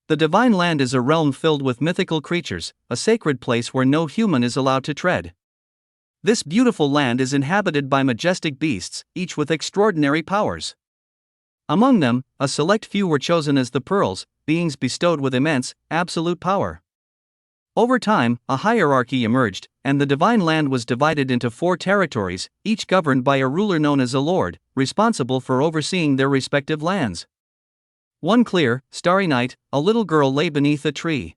The Divine Land is a realm filled with mythical creatures, a sacred place where no human is allowed to tread. This beautiful land is inhabited by majestic beasts, each with extraordinary powers. Among them, a select few were chosen as the pearls, beings bestowed with immense, absolute power. Over time, a hierarchy emerged, and the Divine Land was divided into 4 territories, each governed by a ruler known as a lord, responsible for overseeing their respective lands. One clear, starry night, a little girl lay beneath a tree.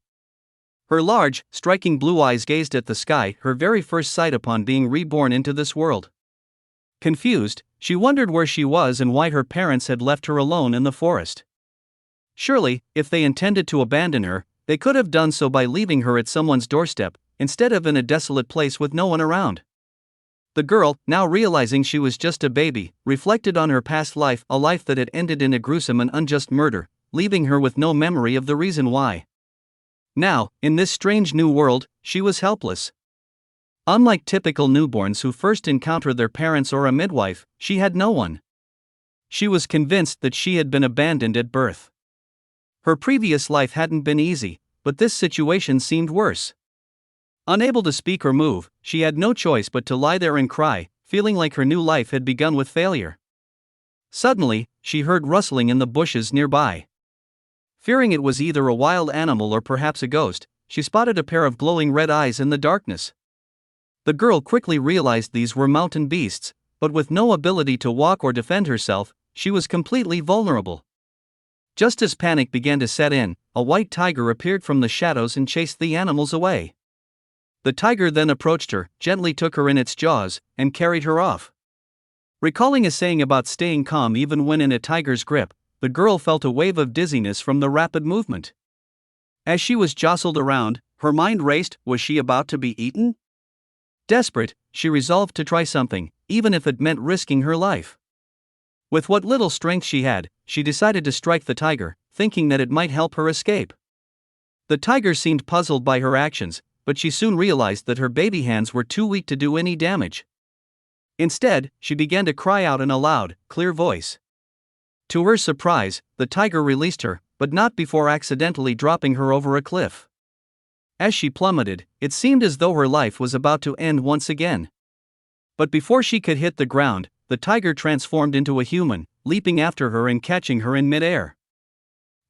Her large, striking blue eyes gazed at the sky, her very first sight upon being reborn into this world. Confused, she wondered where she was and why her parents had left her alone in the forest. Surely, if they intended to abandon her, they could have done so by leaving her at someone's doorstep, instead of in a desolate place with no one around. The girl, now realizing she was just a baby, reflected on her past life, a life that had ended in a gruesome and unjust murder, leaving her with no memory of the reason why. Now, in this strange new world, she was helpless. Unlike typical newborns who first encounter their parents or a midwife, she had no one. She was convinced that she had been abandoned at birth. Her previous life hadn't been easy, but this situation seemed worse. Unable to speak or move, she had no choice but to lie there and cry, feeling like her new life had begun with failure. Suddenly, she heard rustling in the bushes nearby. Fearing it was either a wild animal or perhaps a ghost, she spotted a pair of glowing red eyes in the darkness. The girl quickly realized these were mountain beasts, but with no ability to walk or defend herself, she was completely vulnerable. Just as panic began to set in, a white tiger appeared from the shadows and chased the animals away. The tiger then approached her, gently took her in its jaws, and carried her off. Recalling a saying about staying calm even when in a tiger's grip, the girl felt a wave of dizziness from the rapid movement. As she was jostled around, her mind raced. Was she about to be eaten? Desperate, she resolved to try something, even if it meant risking her life. With what little strength she had, she decided to strike the tiger, thinking that it might help her escape. The tiger seemed puzzled by her actions, but she soon realized that her baby hands were too weak to do any damage. Instead, she began to cry out in a loud, clear voice. To her surprise, the tiger released her, but not before accidentally dropping her over a cliff. As she plummeted, it seemed as though her life was about to end once again. But before she could hit the ground, the tiger transformed into a human, leaping after her and catching her in midair.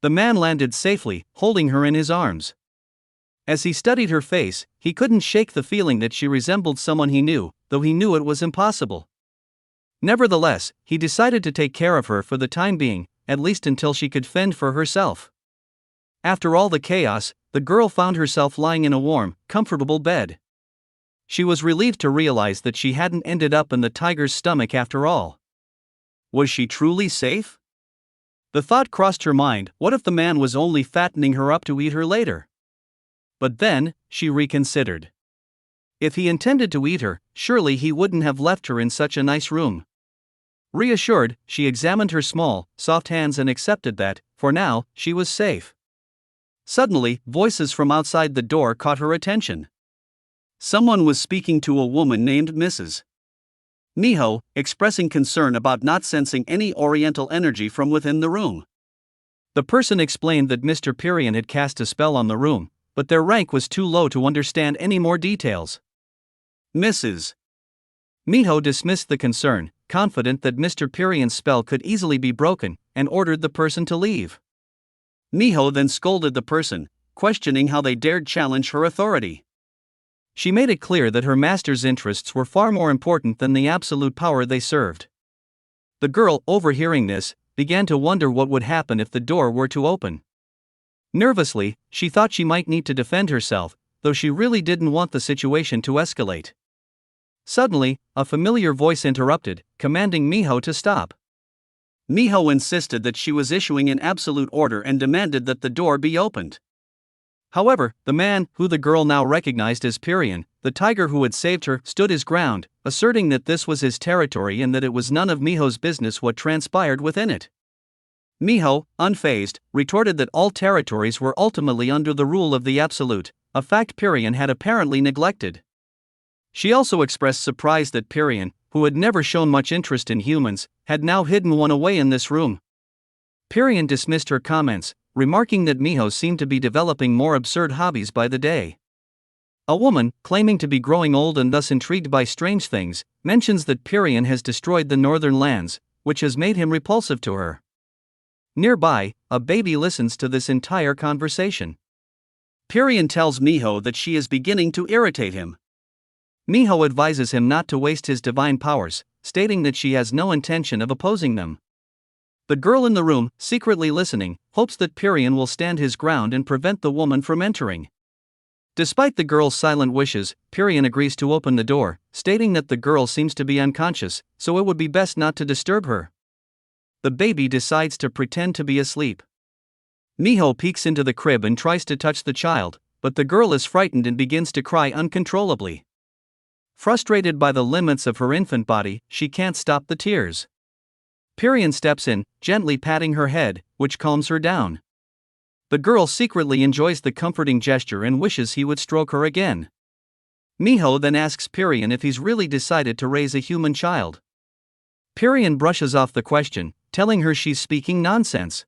The man landed safely, holding her in his arms. As he studied her face, he couldn't shake the feeling that she resembled someone he knew, though he knew it was impossible. Nevertheless, he decided to take care of her for the time being, at least until she could fend for herself. After all the chaos, the girl found herself lying in a warm, comfortable bed. She was relieved to realize that she hadn't ended up in the tiger's stomach after all. Was she truly safe? The thought crossed her mind, what if the man was only fattening her up to eat her later? But then, she reconsidered. If he intended to eat her, surely he wouldn't have left her in such a nice room. Reassured, she examined her small, soft hands and accepted that, for now, she was safe. Suddenly, voices from outside the door caught her attention. Someone was speaking to a woman named Mrs. Miho, expressing concern about not sensing any oriental energy from within the room. The person explained that Mr. Pirian had cast a spell on the room, but their rank was too low to understand any more details. Mrs. Miho dismissed the concern, confident that Mr. Pirian's spell could easily be broken, and ordered the person to leave. Miho then scolded the person, questioning how they dared challenge her authority. She made it clear that her master's interests were far more important than the absolute power they served. The girl, overhearing this, began to wonder what would happen if the door were to open. Nervously, she thought she might need to defend herself, though she really didn't want the situation to escalate. Suddenly, a familiar voice interrupted, commanding Miho to stop. Miho insisted that she was issuing an absolute order and demanded that the door be opened. However, the man, who the girl now recognized as Pirian, the tiger who had saved her, stood his ground, asserting that this was his territory and that it was none of Miho's business what transpired within it. Miho, unfazed, retorted that all territories were ultimately under the rule of the Absolute, a fact Pirian had apparently neglected. She also expressed surprise that Pirian, who had never shown much interest in humans, had now hidden one away in this room. Pirian dismissed her comments, remarking that Miho seemed to be developing more absurd hobbies by the day. A woman, claiming to be growing old and thus intrigued by strange things, mentions that Pirian has destroyed the northern lands, which has made him repulsive to her. Nearby, a baby listens to this entire conversation. Pirian tells Miho that she is beginning to irritate him. Miho advises him not to waste his divine powers, stating that she has no intention of opposing them. The girl in the room, secretly listening, hopes that Pirian will stand his ground and prevent the woman from entering. Despite the girl's silent wishes, Pirian agrees to open the door, stating that the girl seems to be unconscious, so it would be best not to disturb her. The baby decides to pretend to be asleep. Miho peeks into the crib and tries to touch the child, but the girl is frightened and begins to cry uncontrollably. Frustrated by the limits of her infant body, she can't stop the tears. Pirian steps in, gently patting her head, which calms her down. The girl secretly enjoys the comforting gesture and wishes he would stroke her again. Miho then asks Pirian if he's really decided to raise a human child. Pirian brushes off the question, telling her she's speaking nonsense.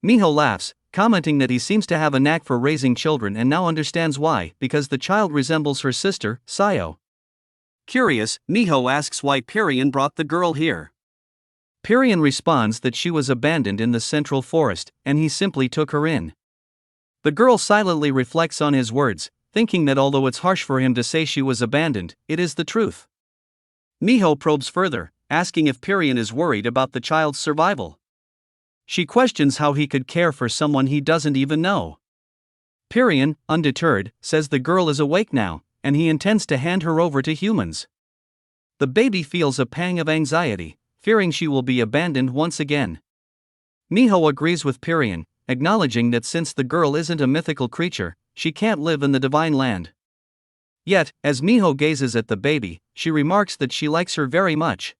Miho laughs, commenting that he seems to have a knack for raising children and now understands why, because the child resembles her sister, Sayo. Curious, Miho asks why Pirian brought the girl here. Pirian responds that she was abandoned in the central forest, and he simply took her in. The girl silently reflects on his words, thinking that although it's harsh for him to say she was abandoned, it is the truth. Miho probes further, asking if Pirian is worried about the child's survival. She questions how he could care for someone he doesn't even know. Pirian, undeterred, says the girl is awake now, and he intends to hand her over to humans. The baby feels a pang of anxiety, fearing she will be abandoned once again. Miho agrees with Pirian, acknowledging that since the girl isn't a mythical creature, she can't live in the divine land. Yet, as Miho gazes at the baby, she remarks that she likes her very much.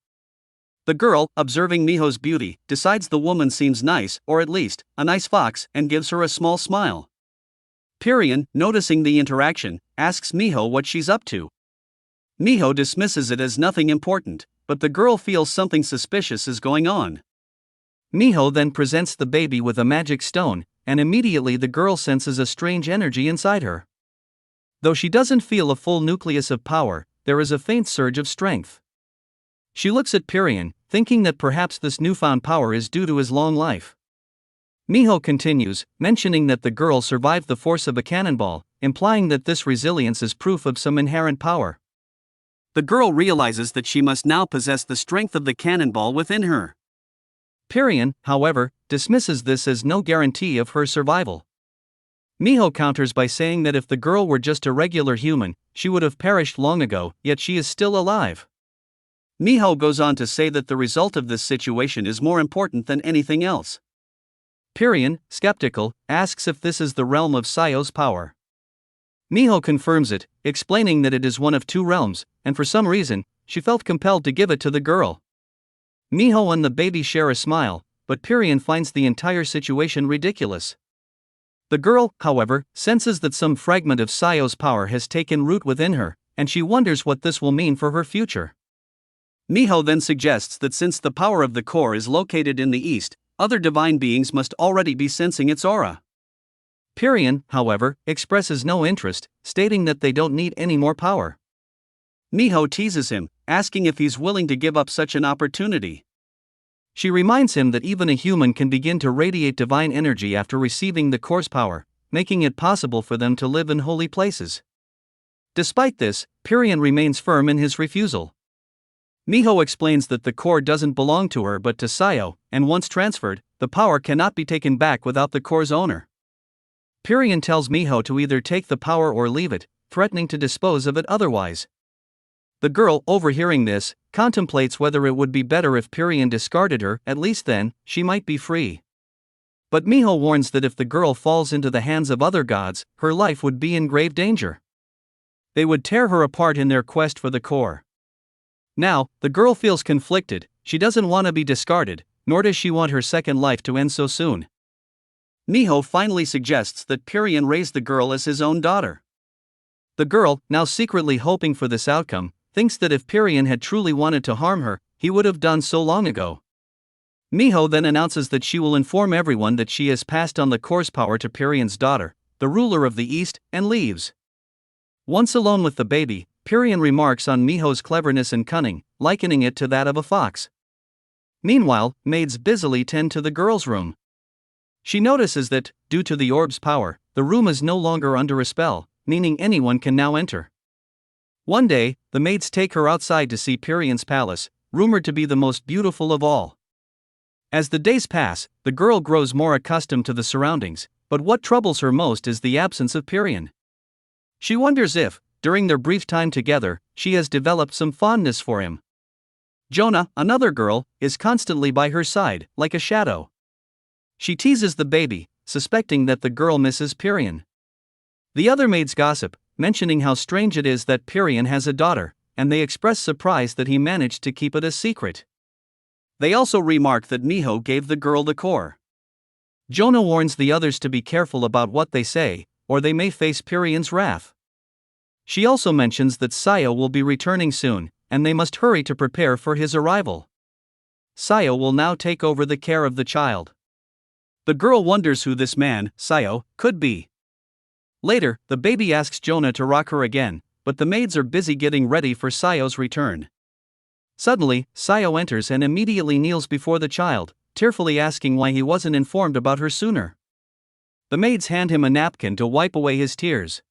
The girl, observing Miho's beauty, decides the woman seems nice, or at least, a nice fox, and gives her a small smile. Pirian, noticing the interaction, asks Miho what she's up to. Miho dismisses it as nothing important, but the girl feels something suspicious is going on. Miho then presents the baby with a magic stone, and immediately the girl senses a strange energy inside her. Though she doesn't feel a full nucleus of power, there is a faint surge of strength. She looks at Pirian, thinking that perhaps this newfound power is due to his long life. Miho continues, mentioning that the girl survived the force of a cannonball, implying that this resilience is proof of some inherent power. The girl realizes that she must now possess the strength of the cannonball within her. Pirian, however, dismisses this as no guarantee of her survival. Miho counters by saying that if the girl were just a regular human, she would have perished long ago, yet she is still alive. Miho goes on to say that the result of this situation is more important than anything else. Pirian, skeptical, asks if this is the realm of Sayo's power. Miho confirms it, explaining that it is one of two realms, and for some reason, she felt compelled to give it to the girl. Miho and the baby share a smile, but Pirian finds the entire situation ridiculous. The girl, however, senses that some fragment of Sayo's power has taken root within her, and she wonders what this will mean for her future. Miho then suggests that since the power of the core is located in the east, other divine beings must already be sensing its aura. Pirian, however, expresses no interest, stating that they don't need any more power. Miho teases him, asking if he's willing to give up such an opportunity. She reminds him that even a human can begin to radiate divine energy after receiving the core's power, making it possible for them to live in holy places. Despite this, Pirian remains firm in his refusal. Miho explains that the core doesn't belong to her but to Sayo, and once transferred, the power cannot be taken back without the core's owner. Pirian tells Miho to either take the power or leave it, threatening to dispose of it otherwise. The girl, overhearing this, contemplates whether it would be better if Pirian discarded her, at least then, she might be free. But Miho warns that if the girl falls into the hands of other gods, her life would be in grave danger. They would tear her apart in their quest for the core. Now, the girl feels conflicted. She doesn't want to be discarded, nor does she want her second life to end so soon. Miho finally suggests that Pirian raise the girl as his own daughter. The girl, now secretly hoping for this outcome, thinks that if Pirian had truly wanted to harm her, he would have done so long ago. Miho then announces that she will inform everyone that she has passed on the course power to Pyrrhon's daughter, the ruler of the East, and leaves. Once alone with the baby, Pyrrhon remarks on Miho's cleverness and cunning, likening it to that of a fox. Meanwhile, maids busily tend to the girl's room. She notices that, due to the orb's power, the room is no longer under a spell, meaning anyone can now enter. One day, the maids take her outside to see Pyrrhon's palace, rumored to be the most beautiful of all. As the days pass, the girl grows more accustomed to the surroundings, but what troubles her most is the absence of Pyrrhon. She wonders if, during their brief time together, she has developed some fondness for him. Jonah, another girl, is constantly by her side, like a shadow. She teases the baby, suspecting that the girl misses Pyrrhon. The other maids gossip, mentioning how strange it is that Pyrrhon has a daughter, and they express surprise that he managed to keep it a secret. They also remark that Miho gave the girl the core. Jonah warns the others to be careful about what they say, or they may face Pyrrhon's wrath. She also mentions that Sayo will be returning soon, and they must hurry to prepare for his arrival. Sayo will now take over the care of the child. The girl wonders who this man, Sayo, could be. Later, the baby asks Jonah to rock her again, but the maids are busy getting ready for Sayo's return. Suddenly, Sayo enters and immediately kneels before the child, tearfully asking why he wasn't informed about her sooner. The maids hand him a napkin to wipe away his tears.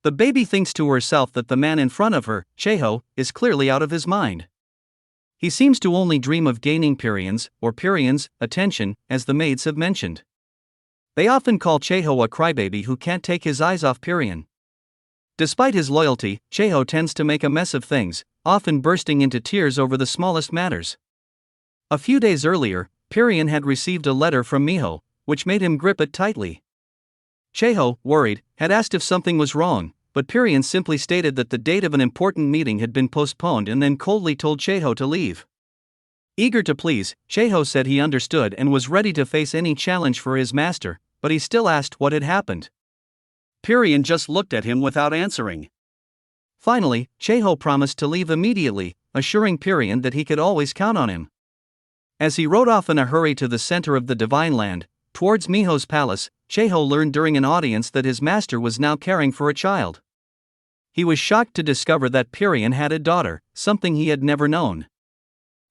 The baby thinks to herself that the man in front of her, Cheho, is clearly out of his mind. He seems to only dream of gaining Pyrrhon's attention, as the maids have mentioned. They often call Cheho a crybaby who can't take his eyes off Pyrrhon. Despite his loyalty, Cheho tends to make a mess of things, often bursting into tears over the smallest matters. A few days earlier, Pyrrhon had received a letter from Miho, which made him grip it tightly. Cheho, worried, had asked if something was wrong, but Pyrrhon simply stated that the date of an important meeting had been postponed and then coldly told Cheho to leave. Eager to please, Cheho said he understood and was ready to face any challenge for his master, but he still asked what had happened. Pyrrhon just looked at him without answering. Finally, Cheho promised to leave immediately, assuring Pyrrhon that he could always count on him. As he rode off in a hurry to the center of the Divine Land, towards Miho's palace, Cheho learned during an audience that his master was now caring for a child. He was shocked to discover that Pyrrhon had a daughter, something he had never known.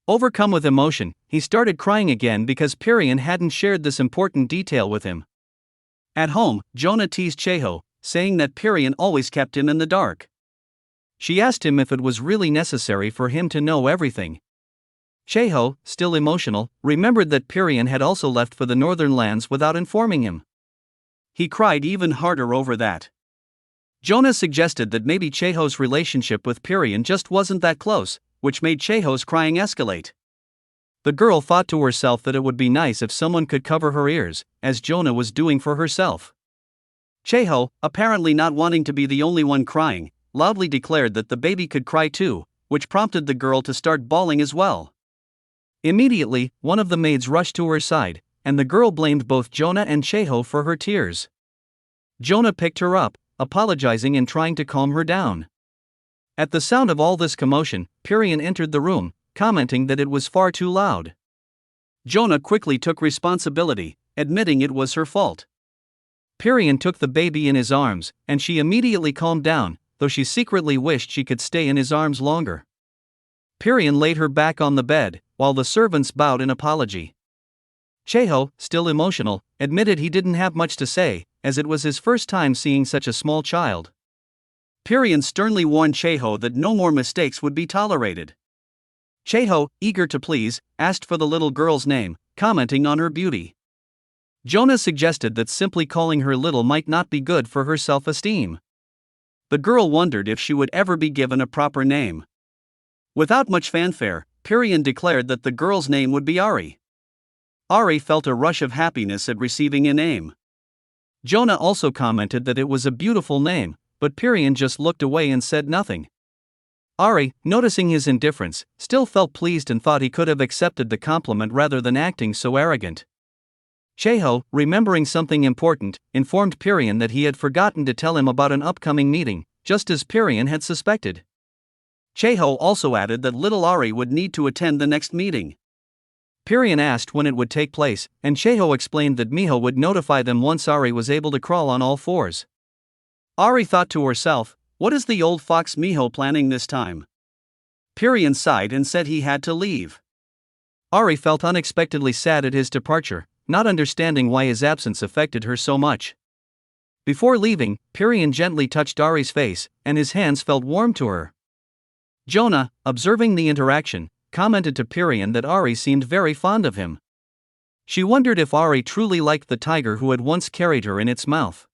Overcome with emotion, he started crying again because Pyrrhon hadn't shared this important detail with him. At home, Jonah teased Cheho, saying that Pyrrhon always kept him in the dark. She asked him if it was really necessary for him to know everything. Cheho, still emotional, remembered that Pyrrhon had also left for the northern lands without informing him. He cried even harder over that. Jonah suggested that maybe Cheho's relationship with Pyrrhon just wasn't that close, which made Cheho's crying escalate. The girl thought to herself that it would be nice if someone could cover her ears, as Jonah was doing for herself. Cheho, apparently not wanting to be the only one crying, loudly declared that the baby could cry too, which prompted the girl to start bawling as well. Immediately, one of the maids rushed to her side, and the girl blamed both Jonah and Cheho for her tears. Jonah picked her up, apologizing and trying to calm her down. At the sound of all this commotion, Pyrrhon entered the room, commenting that it was far too loud. Jonah quickly took responsibility, admitting it was her fault. Pyrrhon took the baby in his arms, and she immediately calmed down, though she secretly wished she could stay in his arms longer. Pyrrhon laid her back on the bed, while the servants bowed in apology. Cheho, still emotional, admitted he didn't have much to say, as it was his first time seeing such a small child. Pyrrhon sternly warned Cheho that no more mistakes would be tolerated. Cheho, eager to please, asked for the little girl's name, commenting on her beauty. Jonah suggested that simply calling her little might not be good for her self-esteem. The girl wondered if she would ever be given a proper name. Without much fanfare, Pyrrhon declared that the girl's name would be Ari. Ari felt a rush of happiness at receiving a name. Jonah also commented that it was a beautiful name, but Pyrrhon just looked away and said nothing. Ari, noticing his indifference, still felt pleased and thought he could have accepted the compliment rather than acting so arrogant. Cheho, remembering something important, informed Pyrrhon that he had forgotten to tell him about an upcoming meeting, just as Pyrrhon had suspected. Cheho also added that little Ari would need to attend the next meeting. Pirian asked when it would take place, and Cheho explained that Miho would notify them once Ari was able to crawl on all fours. Ari thought to herself, what is the old fox Miho planning this time? Pirian sighed and said he had to leave. Ari felt unexpectedly sad at his departure, not understanding why his absence affected her so much. Before leaving, Pirian gently touched Ari's face, and his hands felt warm to her. Jonah, observing the interaction, commented to Pirian that Ari seemed very fond of him. She wondered if Ari truly liked the tiger who had once carried her in its mouth.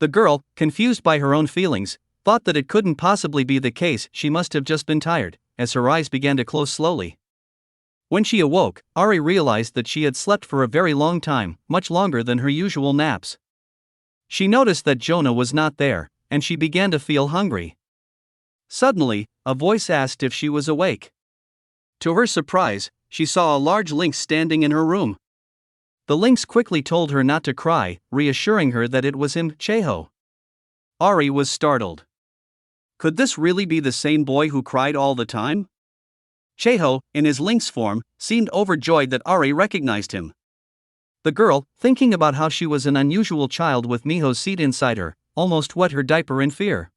The girl, confused by her own feelings, thought that it couldn't possibly be the case. She must have just been tired, as her eyes began to close slowly. When she awoke, Ari realized that she had slept for a very long time, much longer than her usual naps. She noticed that Jonah was not there, and she began to feel hungry. Suddenly, a voice asked if she was awake. To her surprise, she saw a large lynx standing in her room. The lynx quickly told her not to cry, reassuring her that it was him, Cheho. Ari was startled. Could this really be the same boy who cried all the time? Cheho, in his lynx form, seemed overjoyed that Ari recognized him. The girl, thinking about how she was an unusual child with Miho's seed inside her, almost wet her diaper in fear.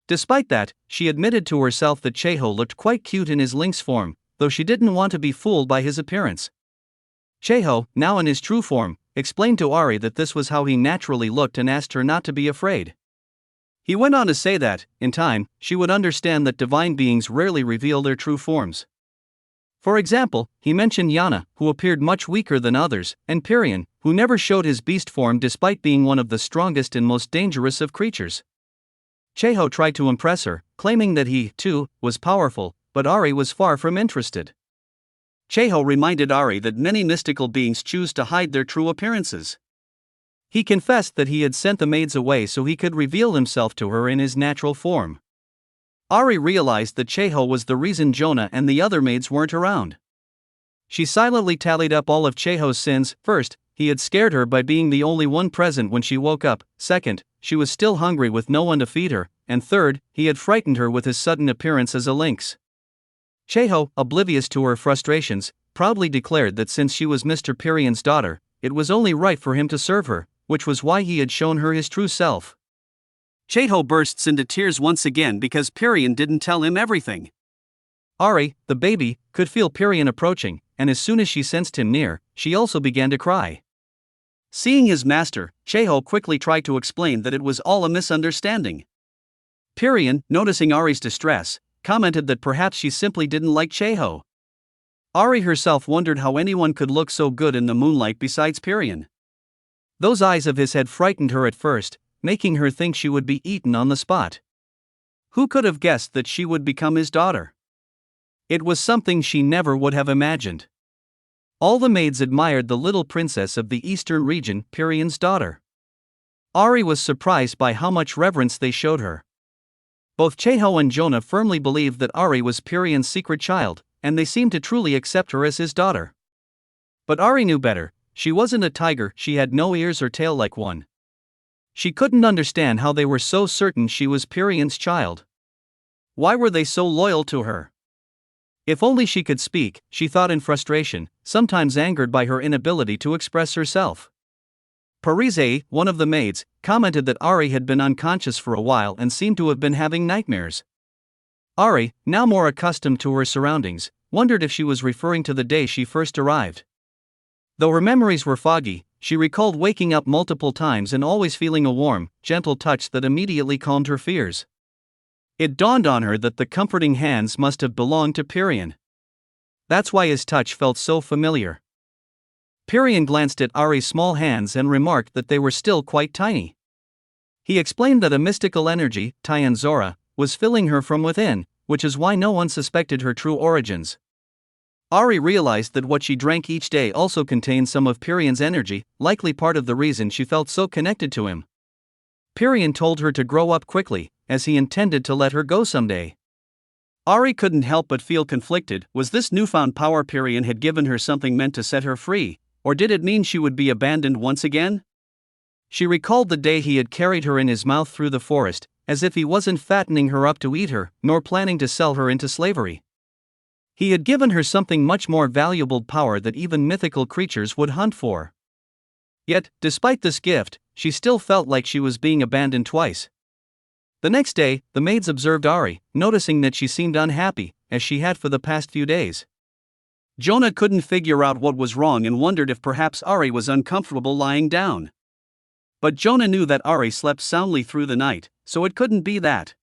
Despite that, she admitted to herself that Cheho looked quite cute in his lynx form, though she didn't want to be fooled by his appearance. Cheho, now in his true form, explained to Ari that this was how he naturally looked and asked her not to be afraid. He went on to say that, in time, she would understand that divine beings rarely reveal their true forms. For example, he mentioned Yana, who appeared much weaker than others, and Pirian, who never showed his beast form despite being one of the strongest and most dangerous of creatures. Cheho tried to impress her, claiming that he, too, was powerful, but Ari was far from interested. Cheho reminded Ari that many mystical beings choose to hide their true appearances. He confessed that he had sent the maids away so he could reveal himself to her in his natural form. Ari realized that Cheho was the reason Jonah and the other maids weren't around. She silently tallied up all of Cheho's sins. First, he had scared her by being the only one present when she woke up. Second, she was still hungry with no one to feed her. And third, he had frightened her with his sudden appearance as a lynx. Cheho, oblivious to her frustrations, proudly declared that since she was Mr. Pirian's daughter, it was only right for him to serve her, which was why he had shown her his true self. Cheho bursts into tears once again because Pirian didn't tell him everything. Ari, the baby, could feel Pirian approaching, and as soon as she sensed him near, she also began to cry. Seeing his master, Cheho quickly tried to explain that it was all a misunderstanding. Pirian, noticing Ari's distress, commented that perhaps she simply didn't like Cheho. Ari herself wondered how anyone could look so good in the moonlight besides Pirian. Those eyes of his had frightened her at first, making her think she would be eaten on the spot. Who could have guessed that she would become his daughter? It was something she never would have imagined. All the maids admired the little princess of the eastern region, Pirian's daughter. Ari was surprised by how much reverence they showed her. Both Cheho and Jonah firmly believed that Ari was Pirian's secret child, and they seemed to truly accept her as his daughter. But Ari knew better. She wasn't a tiger, she had no ears or tail like one. She couldn't understand how they were so certain she was Pirian's child. Why were they so loyal to her? If only she could speak, she thought in frustration, sometimes angered by her inability to express herself. Parise, one of the maids, commented that Ari had been unconscious for a while and seemed to have been having nightmares. Ari, now more accustomed to her surroundings, wondered if she was referring to the day she first arrived. Though her memories were foggy, she recalled waking up multiple times and always feeling a warm, gentle touch that immediately calmed her fears. It dawned on her that the comforting hands must have belonged to Pirian. That's why his touch felt so familiar. Pirian glanced at Ari's small hands and remarked that they were still quite tiny. He explained that a mystical energy, Tianzora, was filling her from within, which is why no one suspected her true origins. Ari realized that what she drank each day also contained some of Pirian's energy, likely part of the reason she felt so connected to him. Pirian told her to grow up quickly, as he intended to let her go someday. Ari couldn't help but feel conflicted. Was this newfound power Pirian had given her something meant to set her free, or did it mean she would be abandoned once again? She recalled the day he had carried her in his mouth through the forest, as if he wasn't fattening her up to eat her, nor planning to sell her into slavery. He had given her something much more valuable power that even mythical creatures would hunt for. Yet, despite this gift, she still felt like she was being abandoned twice. The next day, the maids observed Ari, noticing that she seemed unhappy, as she had for the past few days. Jonah couldn't figure out what was wrong and wondered if perhaps Ari was uncomfortable lying down. But Jonah knew that Ari slept soundly through the night, so it couldn't be that.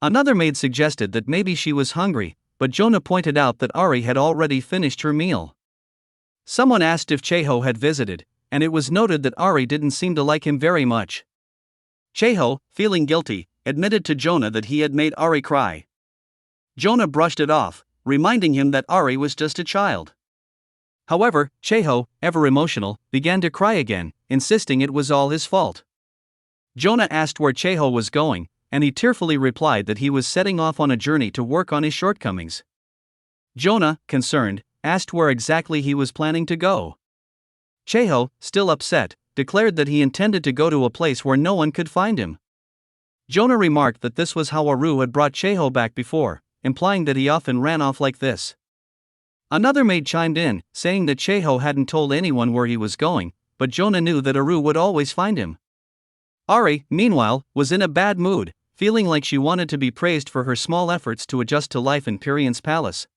Another maid suggested that maybe she was hungry, but Jonah pointed out that Ari had already finished her meal. Someone asked if Cheho had visited, and it was noted that Ari didn't seem to like him very much. Cheho, feeling guilty, admitted to Jonah that he had made Ari cry. Jonah brushed it off, reminding him that Ari was just a child. However, Cheho, ever emotional, began to cry again, insisting it was all his fault. Jonah asked where Cheho was going, and he tearfully replied that he was setting off on a journey to work on his shortcomings. Jonah, concerned, asked where exactly he was planning to go. Cheho, still upset, declared that he intended to go to a place where no one could find him. Jonah remarked that this was how Aru had brought Cheho back before, implying that he often ran off like this. Another maid chimed in, saying that Cheho hadn't told anyone where he was going, but Jonah knew that Aru would always find him. Ari, meanwhile, was in a bad mood, feeling like she wanted to be praised for her small efforts to adjust to life in Pyrrhon's palace.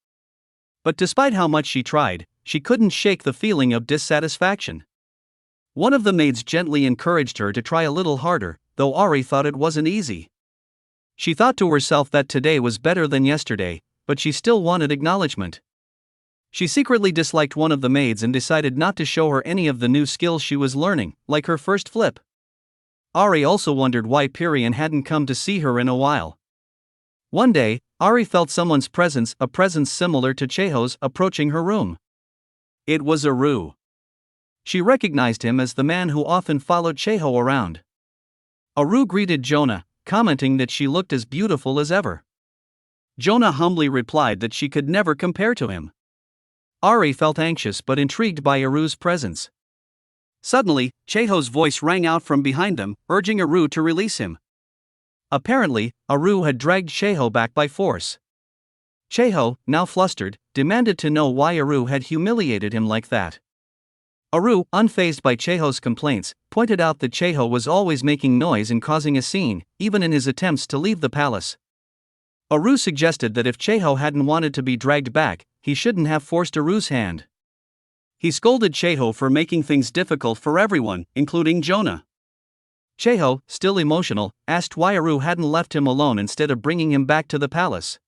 But despite how much she tried, she couldn't shake the feeling of dissatisfaction. One of the maids gently encouraged her to try a little harder, though Ari thought it wasn't easy. She thought to herself that today was better than yesterday, but she still wanted acknowledgement. She secretly disliked one of the maids and decided not to show her any of the new skills she was learning, like her first flip. Ari also wondered why Pyrrhon hadn't come to see her in a while. One day, Ari felt someone's presence, a presence similar to Cheho's, approaching her room. It was Aru. She recognized him as the man who often followed Cheho around. Aru greeted Jonah, commenting that she looked as beautiful as ever. Jonah humbly replied that she could never compare to him. Ari felt anxious but intrigued by Aru's presence. Suddenly, Cheho's voice rang out from behind them, urging Aru to release him. Apparently, Aru had dragged Cheho back by force. Cheho, now flustered, demanded to know why Aru had humiliated him like that. Aru, unfazed by Cheho's complaints, pointed out that Cheho was always making noise and causing a scene, even in his attempts to leave the palace. Aru suggested that if Cheho hadn't wanted to be dragged back, he shouldn't have forced Aru's hand. He scolded Cheho for making things difficult for everyone, including Jonah. Cheho, still emotional, asked why Aru hadn't left him alone instead of bringing him back to the palace.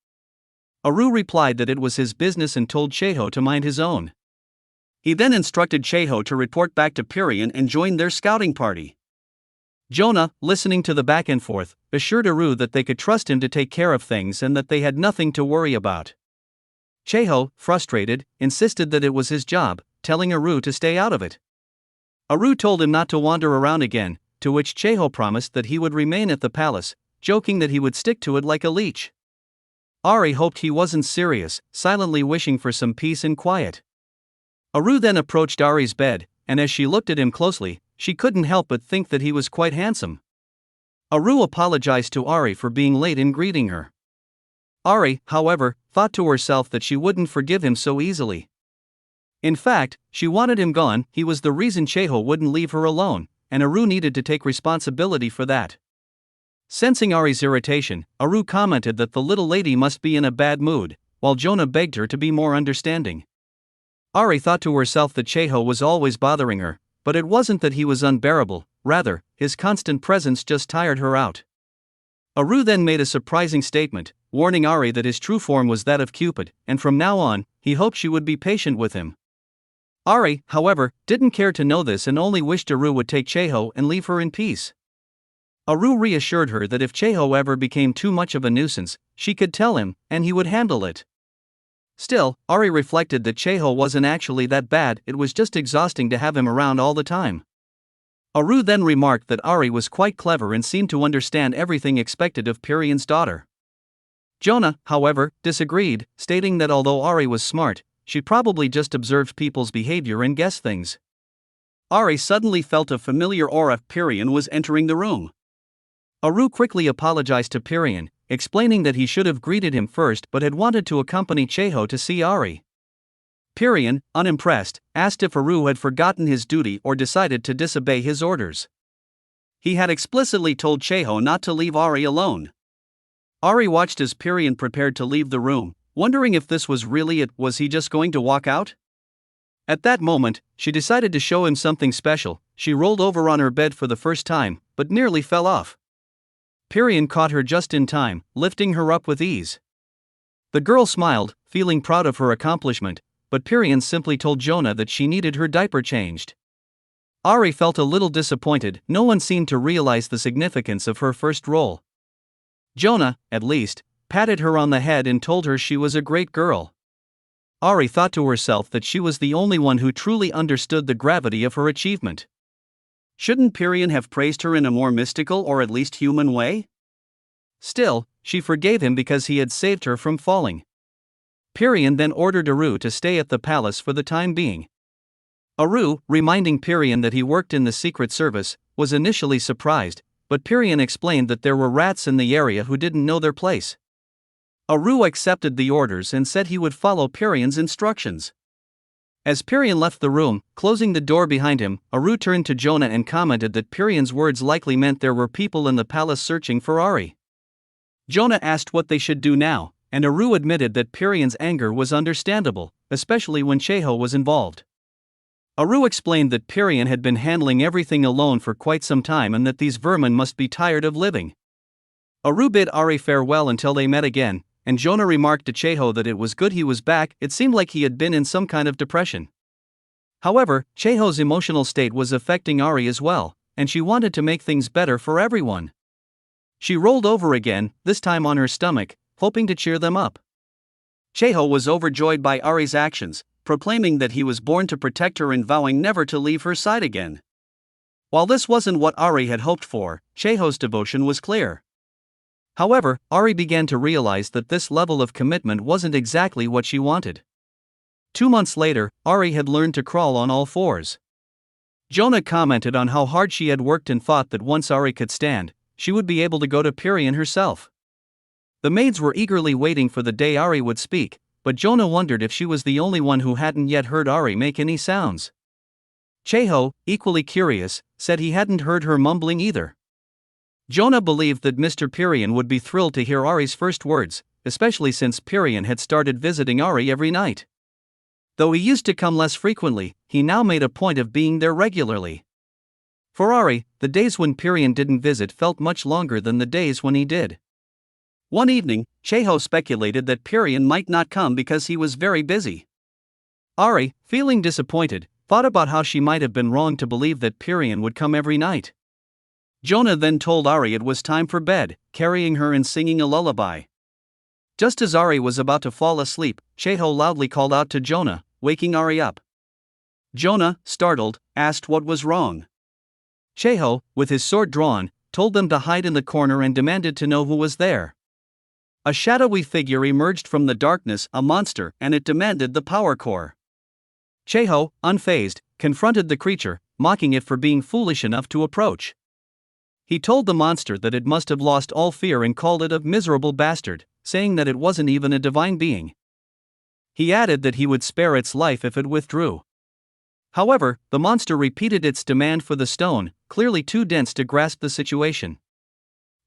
Aru replied that it was his business and told Cheho to mind his own. He then instructed Cheho to report back to Pyrrhon and join their scouting party. Jonah, listening to the back and forth, assured Aru that they could trust him to take care of things and that they had nothing to worry about. Cheho, frustrated, insisted that it was his job, telling Aru to stay out of it. Aru told him not to wander around again, to which Cheho promised that he would remain at the palace, joking that he would stick to it like a leech. Ari hoped he wasn't serious, silently wishing for some peace and quiet. Aru then approached Ari's bed, and as she looked at him closely, she couldn't help but think that he was quite handsome. Aru apologized to Ari for being late in greeting her. Ari, however, thought to herself that she wouldn't forgive him so easily. In fact, she wanted him gone. He was the reason Cheho wouldn't leave her alone, and Aru needed to take responsibility for that. Sensing Ari's irritation, Aru commented that the little lady must be in a bad mood, while Jonah begged her to be more understanding. Ari thought to herself that Cheho was always bothering her, but it wasn't that he was unbearable, rather, his constant presence just tired her out. Aru then made a surprising statement, warning Ari that his true form was that of Cupid, and from now on, he hoped she would be patient with him. Ari, however, didn't care to know this and only wished Aru would take Cheho and leave her in peace. Aru reassured her that if Cheho ever became too much of a nuisance, she could tell him, and he would handle it. Still, Ari reflected that Cheho wasn't actually that bad, it was just exhausting to have him around all the time. Aru then remarked that Ari was quite clever and seemed to understand everything expected of Pyrrhon's daughter. Jonah, however, disagreed, stating that although Ari was smart, she probably just observed people's behavior and guessed things. Ari suddenly felt a familiar aura. Pyrrhon was entering the room. Aru quickly apologized to Pyrrhon, explaining that he should have greeted him first but had wanted to accompany Cheho to see Ari. Pirian, unimpressed, asked if Aru had forgotten his duty or decided to disobey his orders. He had explicitly told Cheho not to leave Ari alone. Ari watched as Pirian prepared to leave the room, wondering if this was really it. Was he just going to walk out? At that moment, she decided to show him something special. She rolled over on her bed for the first time, but nearly fell off. Pirian caught her just in time, lifting her up with ease. The girl smiled, feeling proud of her accomplishment, but Pirian simply told Jonah that she needed her diaper changed. Ari felt a little disappointed. No one seemed to realize the significance of her first role. Jonah, at least, patted her on the head and told her she was a great girl. Ari thought to herself that she was the only one who truly understood the gravity of her achievement. Shouldn't Pirian have praised her in a more mystical or at least human way? Still, she forgave him because he had saved her from falling. Pirian then ordered Aru to stay at the palace for the time being. Aru, reminding Pirian that he worked in the secret service, was initially surprised, but Pirian explained that there were rats in the area who didn't know their place. Aru accepted the orders and said he would follow Pirian's instructions. As Pirian left the room, closing the door behind him, Aru turned to Jonah and commented that Pirian's words likely meant there were people in the palace searching for Ari. Jonah asked what they should do now, and Aru admitted that Pirian's anger was understandable, especially when Cheho was involved. Aru explained that Pirian had been handling everything alone for quite some time and that these vermin must be tired of living. Aru bid Ari farewell until they met again, and Jonah remarked to Cheho that it was good he was back. It seemed like he had been in some kind of depression. However, Cheho's emotional state was affecting Ari as well, and she wanted to make things better for everyone. She rolled over again, this time on her stomach, hoping to cheer them up. Cheho was overjoyed by Ari's actions, proclaiming that he was born to protect her and vowing never to leave her side again. While this wasn't what Ari had hoped for, Cheho's devotion was clear. However, Ari began to realize that this level of commitment wasn't exactly what she wanted. 2 months later, Ari had learned to crawl on all fours. Jonah commented on how hard she had worked and thought that once Ari could stand, she would be able to go to Pirian herself. The maids were eagerly waiting for the day Ari would speak, but Jonah wondered if she was the only one who hadn't yet heard Ari make any sounds. Cheho, equally curious, said he hadn't heard her mumbling either. Jonah believed that Mr. Pirian would be thrilled to hear Ari's first words, especially since Pirian had started visiting Ari every night. Though he used to come less frequently, he now made a point of being there regularly. For Ari, the days when Pirian didn't visit felt much longer than the days when he did. One evening, Cheho speculated that Pirian might not come because he was very busy. Ari, feeling disappointed, thought about how she might have been wrong to believe that Pirian would come every night. Jonah then told Ari it was time for bed, carrying her and singing a lullaby. Just as Ari was about to fall asleep, Cheho loudly called out to Jonah, waking Ari up. Jonah, startled, asked what was wrong. Cheho, with his sword drawn, told them to hide in the corner and demanded to know who was there. A shadowy figure emerged from the darkness, a monster, and it demanded the power core. Cheho, unfazed, confronted the creature, mocking it for being foolish enough to approach. He told the monster that it must have lost all fear and called it a miserable bastard, saying that it wasn't even a divine being. He added that he would spare its life if it withdrew. However, the monster repeated its demand for the stone, clearly too dense to grasp the situation.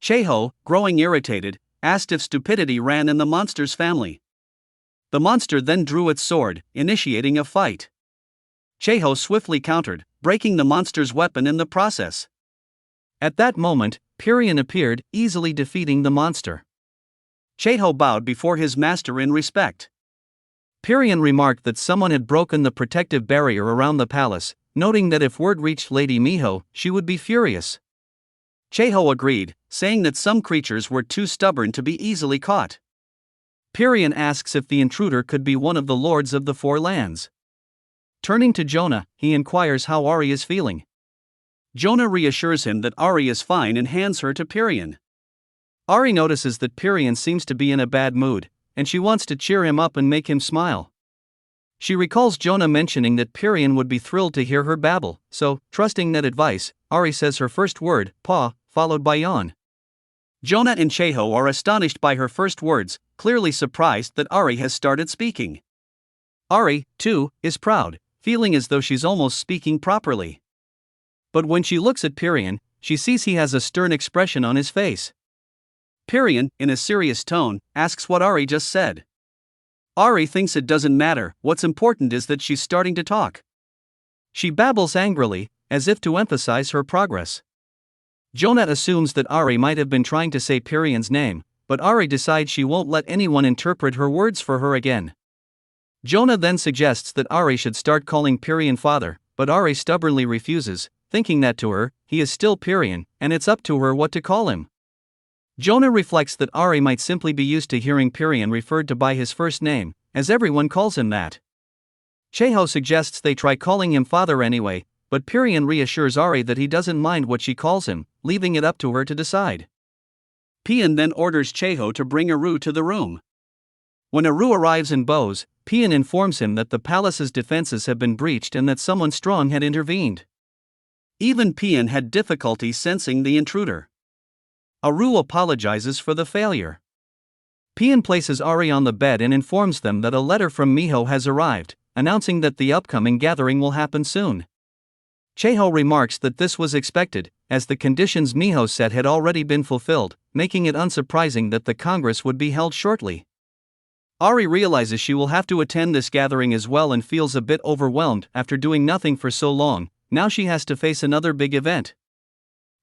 Cheho, growing irritated, asked if stupidity ran in the monster's family. The monster then drew its sword, initiating a fight. Cheho swiftly countered, breaking the monster's weapon in the process. At that moment, Pirian appeared, easily defeating the monster. Cheho bowed before his master in respect. Pirian remarked that someone had broken the protective barrier around the palace, noting that if word reached Lady Miho, she would be furious. Cheho agreed, saying that some creatures were too stubborn to be easily caught. Pirian asks if the intruder could be one of the lords of the Four Lands. Turning to Jonah, he inquires how Ari is feeling. Jonah reassures him that Ari is fine and hands her to Pirian. Ari notices that Pirian seems to be in a bad mood, and she wants to cheer him up and make him smile. She recalls Jonah mentioning that Pirian would be thrilled to hear her babble, so, trusting that advice, Ari says her first word, paw, followed by yawn. Jonah and Cheho are astonished by her first words, clearly surprised that Ari has started speaking. Ari, too, is proud, feeling as though she's almost speaking properly. But when she looks at Pirian, she sees he has a stern expression on his face. Pirian, in a serious tone, asks what Ari just said. Ari thinks it doesn't matter, what's important is that she's starting to talk. She babbles angrily, as if to emphasize her progress. Jonah assumes that Ari might have been trying to say Pirian's name, but Ari decides she won't let anyone interpret her words for her again. Jonah then suggests that Ari should start calling Pirian father, but Ari stubbornly refuses, thinking that to her, he is still Pirian, and it's up to her what to call him. Jonah reflects that Ari might simply be used to hearing Pirian referred to by his first name, as everyone calls him that. Cheho suggests they try calling him father anyway, but Pirian reassures Ari that he doesn't mind what she calls him, leaving it up to her to decide. Pian then orders Cheho to bring Aru to the room. When Aru arrives and bows, Pian informs him that the palace's defenses have been breached and that someone strong had intervened. Even Pian had difficulty sensing the intruder. Aru apologizes for the failure. Pian places Ari on the bed and informs them that a letter from Miho has arrived, announcing that the upcoming gathering will happen soon. Cheho remarks that this was expected, as the conditions Miho set had already been fulfilled, making it unsurprising that the Congress would be held shortly. Ari realizes she will have to attend this gathering as well and feels a bit overwhelmed after doing nothing for so long. Now she has to face another big event.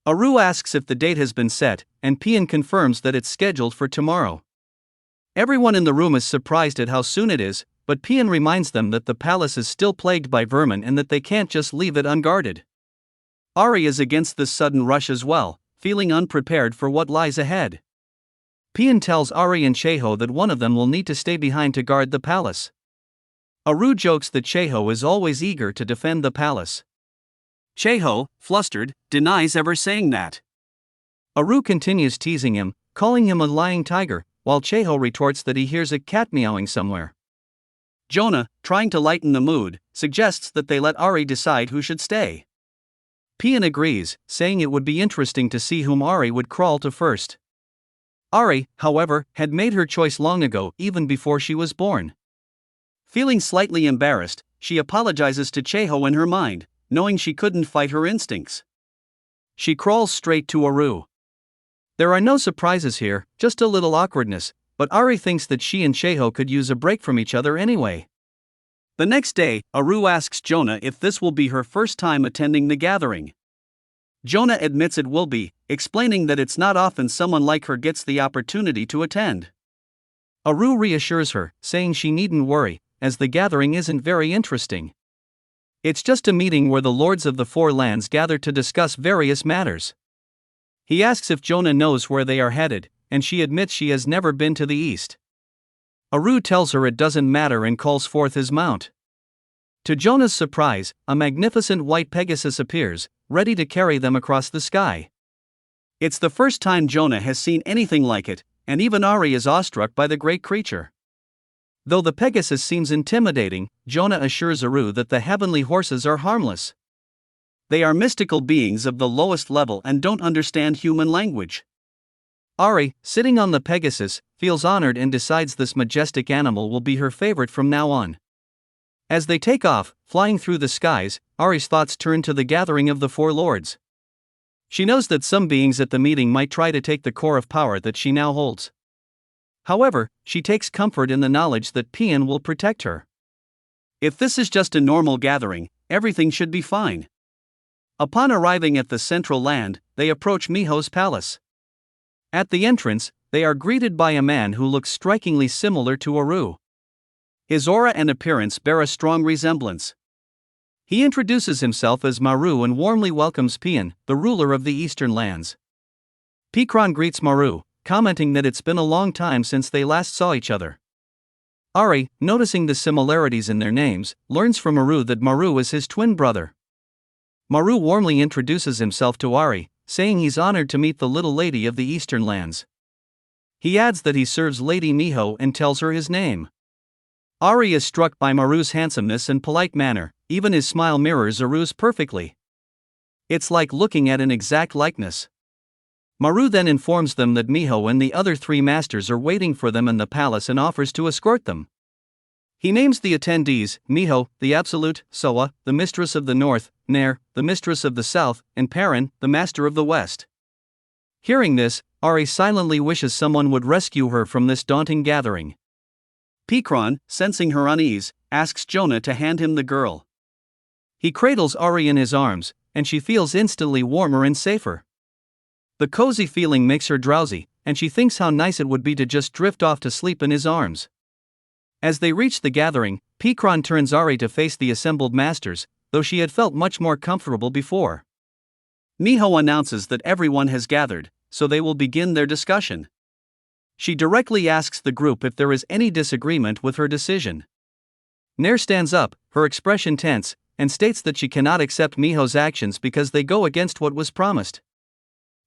Aru asks if the date has been set, and Pian confirms that it's scheduled for tomorrow. Everyone in the room is surprised at how soon it is, but Pian reminds them that the palace is still plagued by vermin and that they can't just leave it unguarded. Ari is against this sudden rush as well, feeling unprepared for what lies ahead. Pian tells Ari and Cheho that one of them will need to stay behind to guard the palace. Aru jokes that Cheho is always eager to defend the palace. Cheho, flustered, denies ever saying that. Aru continues teasing him, calling him a lying tiger, while Cheho retorts that he hears a cat meowing somewhere. Jonah, trying to lighten the mood, suggests that they let Ari decide who should stay. Pian agrees, saying it would be interesting to see whom Ari would crawl to first. Ari, however, had made her choice long ago, even before she was born. Feeling slightly embarrassed, she apologizes to Cheho in her mind, knowing she couldn't fight her instincts. She crawls straight to Aru. There are no surprises here, just a little awkwardness, but Ari thinks that she and Cheho could use a break from each other anyway. The next day, Aru asks Jonah if this will be her first time attending the gathering. Jonah admits it will be, explaining that it's not often someone like her gets the opportunity to attend. Aru reassures her, saying she needn't worry, as the gathering isn't very interesting. It's just a meeting where the lords of the four lands gather to discuss various matters. He asks if Jonah knows where they are headed, and she admits she has never been to the east. Aru tells her it doesn't matter and calls forth his mount. To Jonah's surprise, a magnificent white Pegasus appears, ready to carry them across the sky. It's the first time Jonah has seen anything like it, and even Ari is awestruck by the great creature. Though the Pegasus seems intimidating, Jonah assures Aru that the heavenly horses are harmless. They are mystical beings of the lowest level and don't understand human language. Ari, sitting on the Pegasus, feels honored and decides this majestic animal will be her favorite from now on. As they take off, flying through the skies, Ari's thoughts turn to the gathering of the four lords. She knows that some beings at the meeting might try to take the core of power that she now holds. However, she takes comfort in the knowledge that Pian will protect her. If this is just a normal gathering, everything should be fine. Upon arriving at the central land, they approach Miho's palace. At the entrance, they are greeted by a man who looks strikingly similar to Aru. His aura and appearance bear a strong resemblance. He introduces himself as Maru and warmly welcomes Pian, the ruler of the eastern lands. Pikran greets Maru, commenting that it's been a long time since they last saw each other. Ari, noticing the similarities in their names, learns from Maru that Maru is his twin brother. Maru warmly introduces himself to Ari, saying he's honored to meet the little lady of the eastern lands. He adds that he serves Lady Miho and tells her his name. Ari is struck by Maru's handsomeness and polite manner, even his smile mirrors Aru's perfectly. It's like looking at an exact likeness. Maru then informs them that Miho and the other three masters are waiting for them in the palace and offers to escort them. He names the attendees, Miho, the Absolute, Soa, the Mistress of the North, Nair, the Mistress of the South, and Perrin, the Master of the West. Hearing this, Ari silently wishes someone would rescue her from this daunting gathering. Pikron, sensing her unease, asks Jonah to hand him the girl. He cradles Ari in his arms, and she feels instantly warmer and safer. The cozy feeling makes her drowsy, and she thinks how nice it would be to just drift off to sleep in his arms. As they reach the gathering, Pikron turns Ari to face the assembled masters, though she had felt much more comfortable before. Miho announces that everyone has gathered, so they will begin their discussion. She directly asks the group if there is any disagreement with her decision. Nair stands up, her expression tense, and states that she cannot accept Miho's actions because they go against what was promised.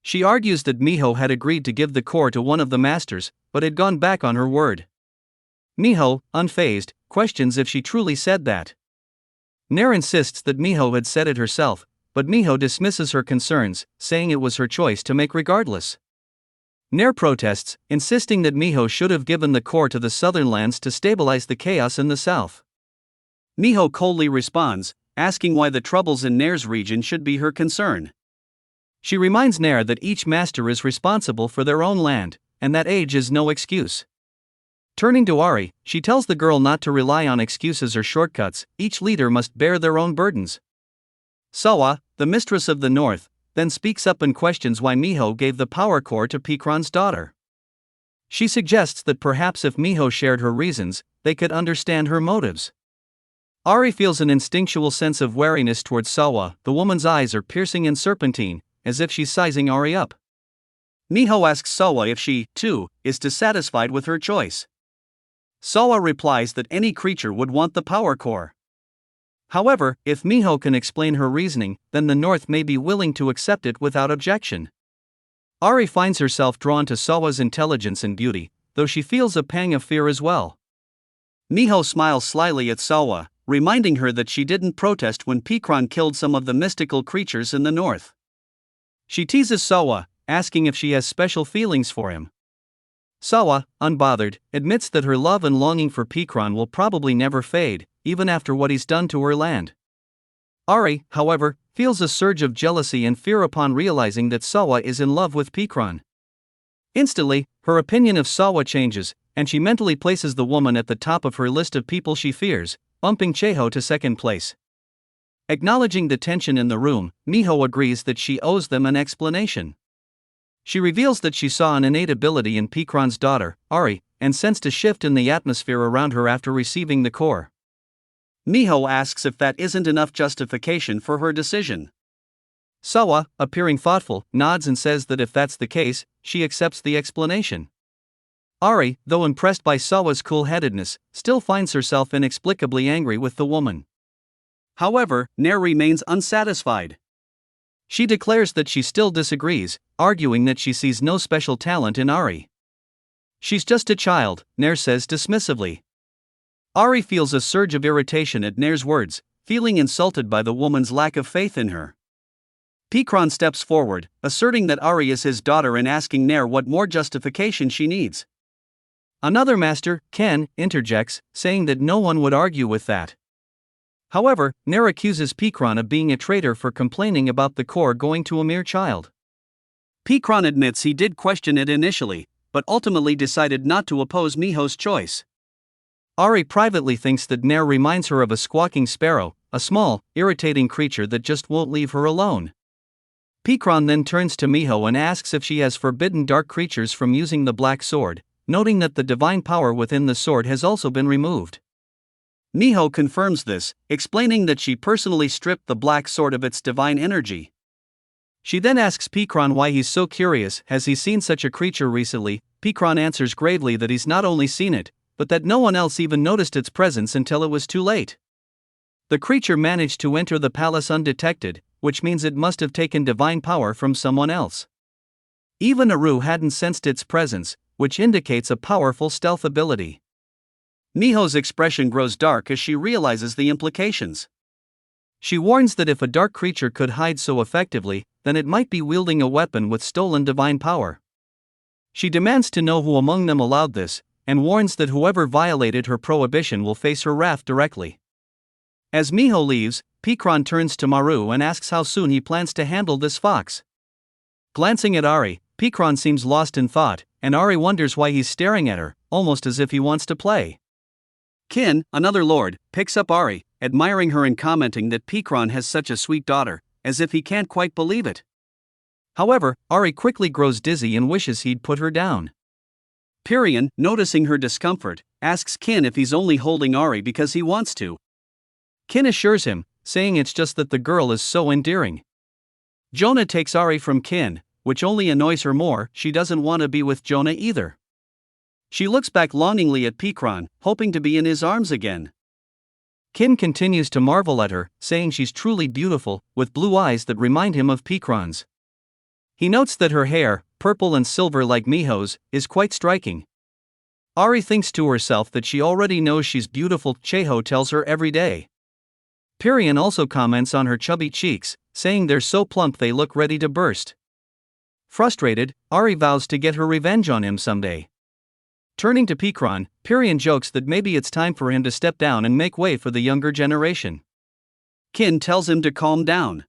She argues that Miho had agreed to give the core to one of the masters, but had gone back on her word. Miho, unfazed, questions if she truly said that. Nair insists that Miho had said it herself, but Miho dismisses her concerns, saying it was her choice to make regardless. Nair protests, insisting that Miho should have given the core to the southern lands to stabilize the chaos in the south. Miho coldly responds, asking why the troubles in Nair's region should be her concern. She reminds Nair that each master is responsible for their own land, and that age is no excuse. Turning to Ari, she tells the girl not to rely on excuses or shortcuts, each leader must bear their own burdens. Sawa, the Mistress of the North, then speaks up and questions why Miho gave the power core to Pikron's daughter. She suggests that perhaps if Miho shared her reasons, they could understand her motives. Ari feels an instinctual sense of wariness towards Sawa. The woman's eyes are piercing and serpentine, as if she's sizing Ari up. Miho asks Sawa if she, too, is dissatisfied with her choice. Sawa replies that any creature would want the power core. However, if Miho can explain her reasoning, then the North may be willing to accept it without objection. Ari finds herself drawn to Sawa's intelligence and beauty, though she feels a pang of fear as well. Miho smiles slyly at Sawa, reminding her that she didn't protest when Pikron killed some of the mystical creatures in the North. She teases Sawa, asking if she has special feelings for him. Sawa, unbothered, admits that her love and longing for Pikron will probably never fade, even after what he's done to her land. Ari, however, feels a surge of jealousy and fear upon realizing that Sawa is in love with Pikron. Instantly, her opinion of Sawa changes, and she mentally places the woman at the top of her list of people she fears, bumping Cheho to second place. Acknowledging the tension in the room, Miho agrees that she owes them an explanation. She reveals that she saw an innate ability in Pikron's daughter, Ari, and sensed a shift in the atmosphere around her after receiving the core. Miho asks if that isn't enough justification for her decision. Sawa, appearing thoughtful, nods and says that if that's the case, she accepts the explanation. Ari, though impressed by Sawa's cool-headedness, still finds herself inexplicably angry with the woman. However, Nair remains unsatisfied. She declares that she still disagrees, arguing that she sees no special talent in Ari. She's just a child, Nair says dismissively. Ari feels a surge of irritation at Nair's words, feeling insulted by the woman's lack of faith in her. Pikron steps forward, asserting that Ari is his daughter and asking Nair what more justification she needs. Another master, Ken, interjects, saying that no one would argue with that. However, Nair accuses Pikron of being a traitor for complaining about the core going to a mere child. Pikron admits he did question it initially, but ultimately decided not to oppose Miho's choice. Ari privately thinks that Nair reminds her of a squawking sparrow, a small, irritating creature that just won't leave her alone. Pikron then turns to Miho and asks if she has forbidden dark creatures from using the black sword, noting that the divine power within the sword has also been removed. Miho confirms this, explaining that she personally stripped the black sword of its divine energy. She then asks Pikron why he's so curious. Has he seen such a creature recently? Pikron answers gravely that he's not only seen it, but that no one else even noticed its presence until it was too late. The creature managed to enter the palace undetected, which means it must have taken divine power from someone else. Even Aru hadn't sensed its presence, which indicates a powerful stealth ability. Miho's expression grows dark as she realizes the implications. She warns that if a dark creature could hide so effectively, then it might be wielding a weapon with stolen divine power. She demands to know who among them allowed this, and warns that whoever violated her prohibition will face her wrath directly. As Miho leaves, Pikron turns to Maru and asks how soon he plans to handle this fox. Glancing at Ari, Pikron seems lost in thought, and Ari wonders why he's staring at her, almost as if he wants to play. Kin, another lord, picks up Ari, admiring her and commenting that Pikron has such a sweet daughter, as if he can't quite believe it. However, Ari quickly grows dizzy and wishes he'd put her down. Pirion, noticing her discomfort, asks Kin if he's only holding Ari because he wants to. Kin assures him, saying it's just that the girl is so endearing. Jonah takes Ari from Kin, which only annoys her more. She doesn't want to be with Jonah either. She looks back longingly at Pikron, hoping to be in his arms again. Kin continues to marvel at her, saying she's truly beautiful, with blue eyes that remind him of Pikron's. He notes that her hair, purple and silver like Miho's, is quite striking. Ari thinks to herself that she already knows she's beautiful. Cheho tells her every day. Pirion also comments on her chubby cheeks, saying they're so plump they look ready to burst. Frustrated, Ari vows to get her revenge on him someday. Turning to Pikron, Pirion jokes that maybe it's time for him to step down and make way for the younger generation. Kin tells him to calm down.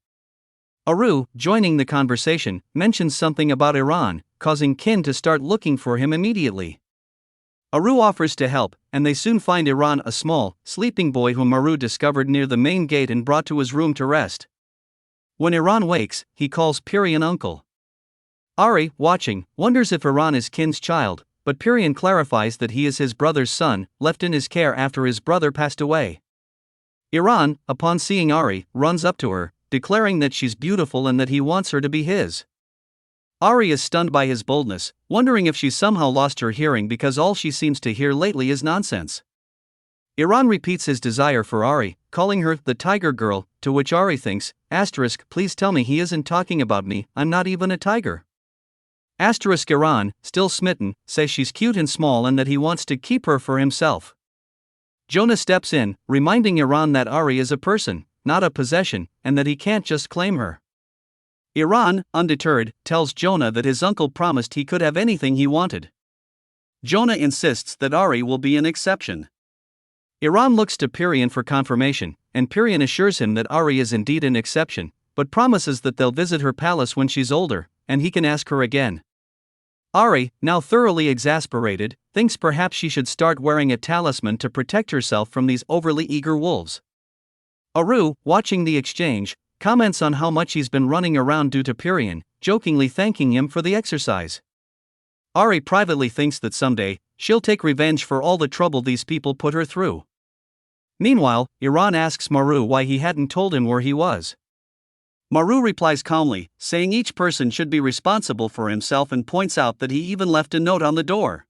Aru, joining the conversation, mentions something about Iran, causing Kin to start looking for him immediately. Aru offers to help, and they soon find Iran, a small, sleeping boy whom Aru discovered near the main gate and brought to his room to rest. When Iran wakes, he calls Pirion uncle. Ari, watching, wonders if Iran is Kin's child, but Pirion clarifies that he is his brother's son, left in his care after his brother passed away. Iran, upon seeing Ari, runs up to her, declaring that she's beautiful and that he wants her to be his. Ari is stunned by his boldness, wondering if she's somehow lost her hearing because all she seems to hear lately is nonsense. Iran repeats his desire for Ari, calling her the tiger girl, to which Ari thinks, please tell me he isn't talking about me, I'm not even a tiger. Iran, still smitten, says she's cute and small and that he wants to keep her for himself. Jonah steps in, reminding Iran that Ari is a person, not a possession, and that he can't just claim her. Iran, undeterred, tells Jonah that his uncle promised he could have anything he wanted. Jonah insists that Ari will be an exception. Iran looks to Pirion for confirmation, and Pirion assures him that Ari is indeed an exception, but promises that they'll visit her palace when she's older, and he can ask her again. Ari, now thoroughly exasperated, thinks perhaps she should start wearing a talisman to protect herself from these overly eager wolves. Aru, watching the exchange, comments on how much he's been running around due to Pirion, jokingly thanking him for the exercise. Ari privately thinks that someday, she'll take revenge for all the trouble these people put her through. Meanwhile, Iran asks Maru why he hadn't told him where he was. Maru replies calmly, saying each person should be responsible for himself and points out that he even left a note on the door.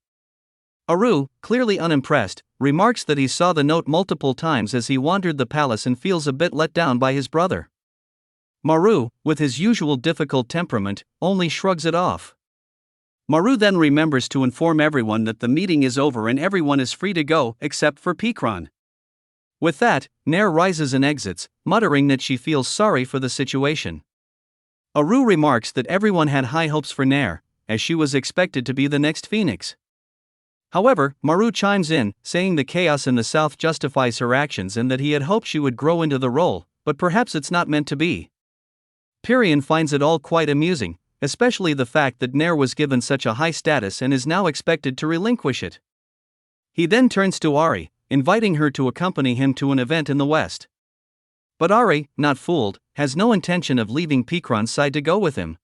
Aru, clearly unimpressed, remarks that he saw the note multiple times as he wandered the palace and feels a bit let down by his brother. Maru, with his usual difficult temperament, only shrugs it off. Maru then remembers to inform everyone that the meeting is over and everyone is free to go, except for Pikron. With that, Nair rises and exits, muttering that she feels sorry for the situation. Aru remarks that everyone had high hopes for Nair, as she was expected to be the next Phoenix. However, Maru chimes in, saying the chaos in the south justifies her actions and that he had hoped she would grow into the role, but perhaps it's not meant to be. Pirion finds it all quite amusing, especially the fact that Nair was given such a high status and is now expected to relinquish it. He then turns to Ari, inviting her to accompany him to an event in the west. But Ari, not fooled, has no intention of leaving Pikron's side to go with him.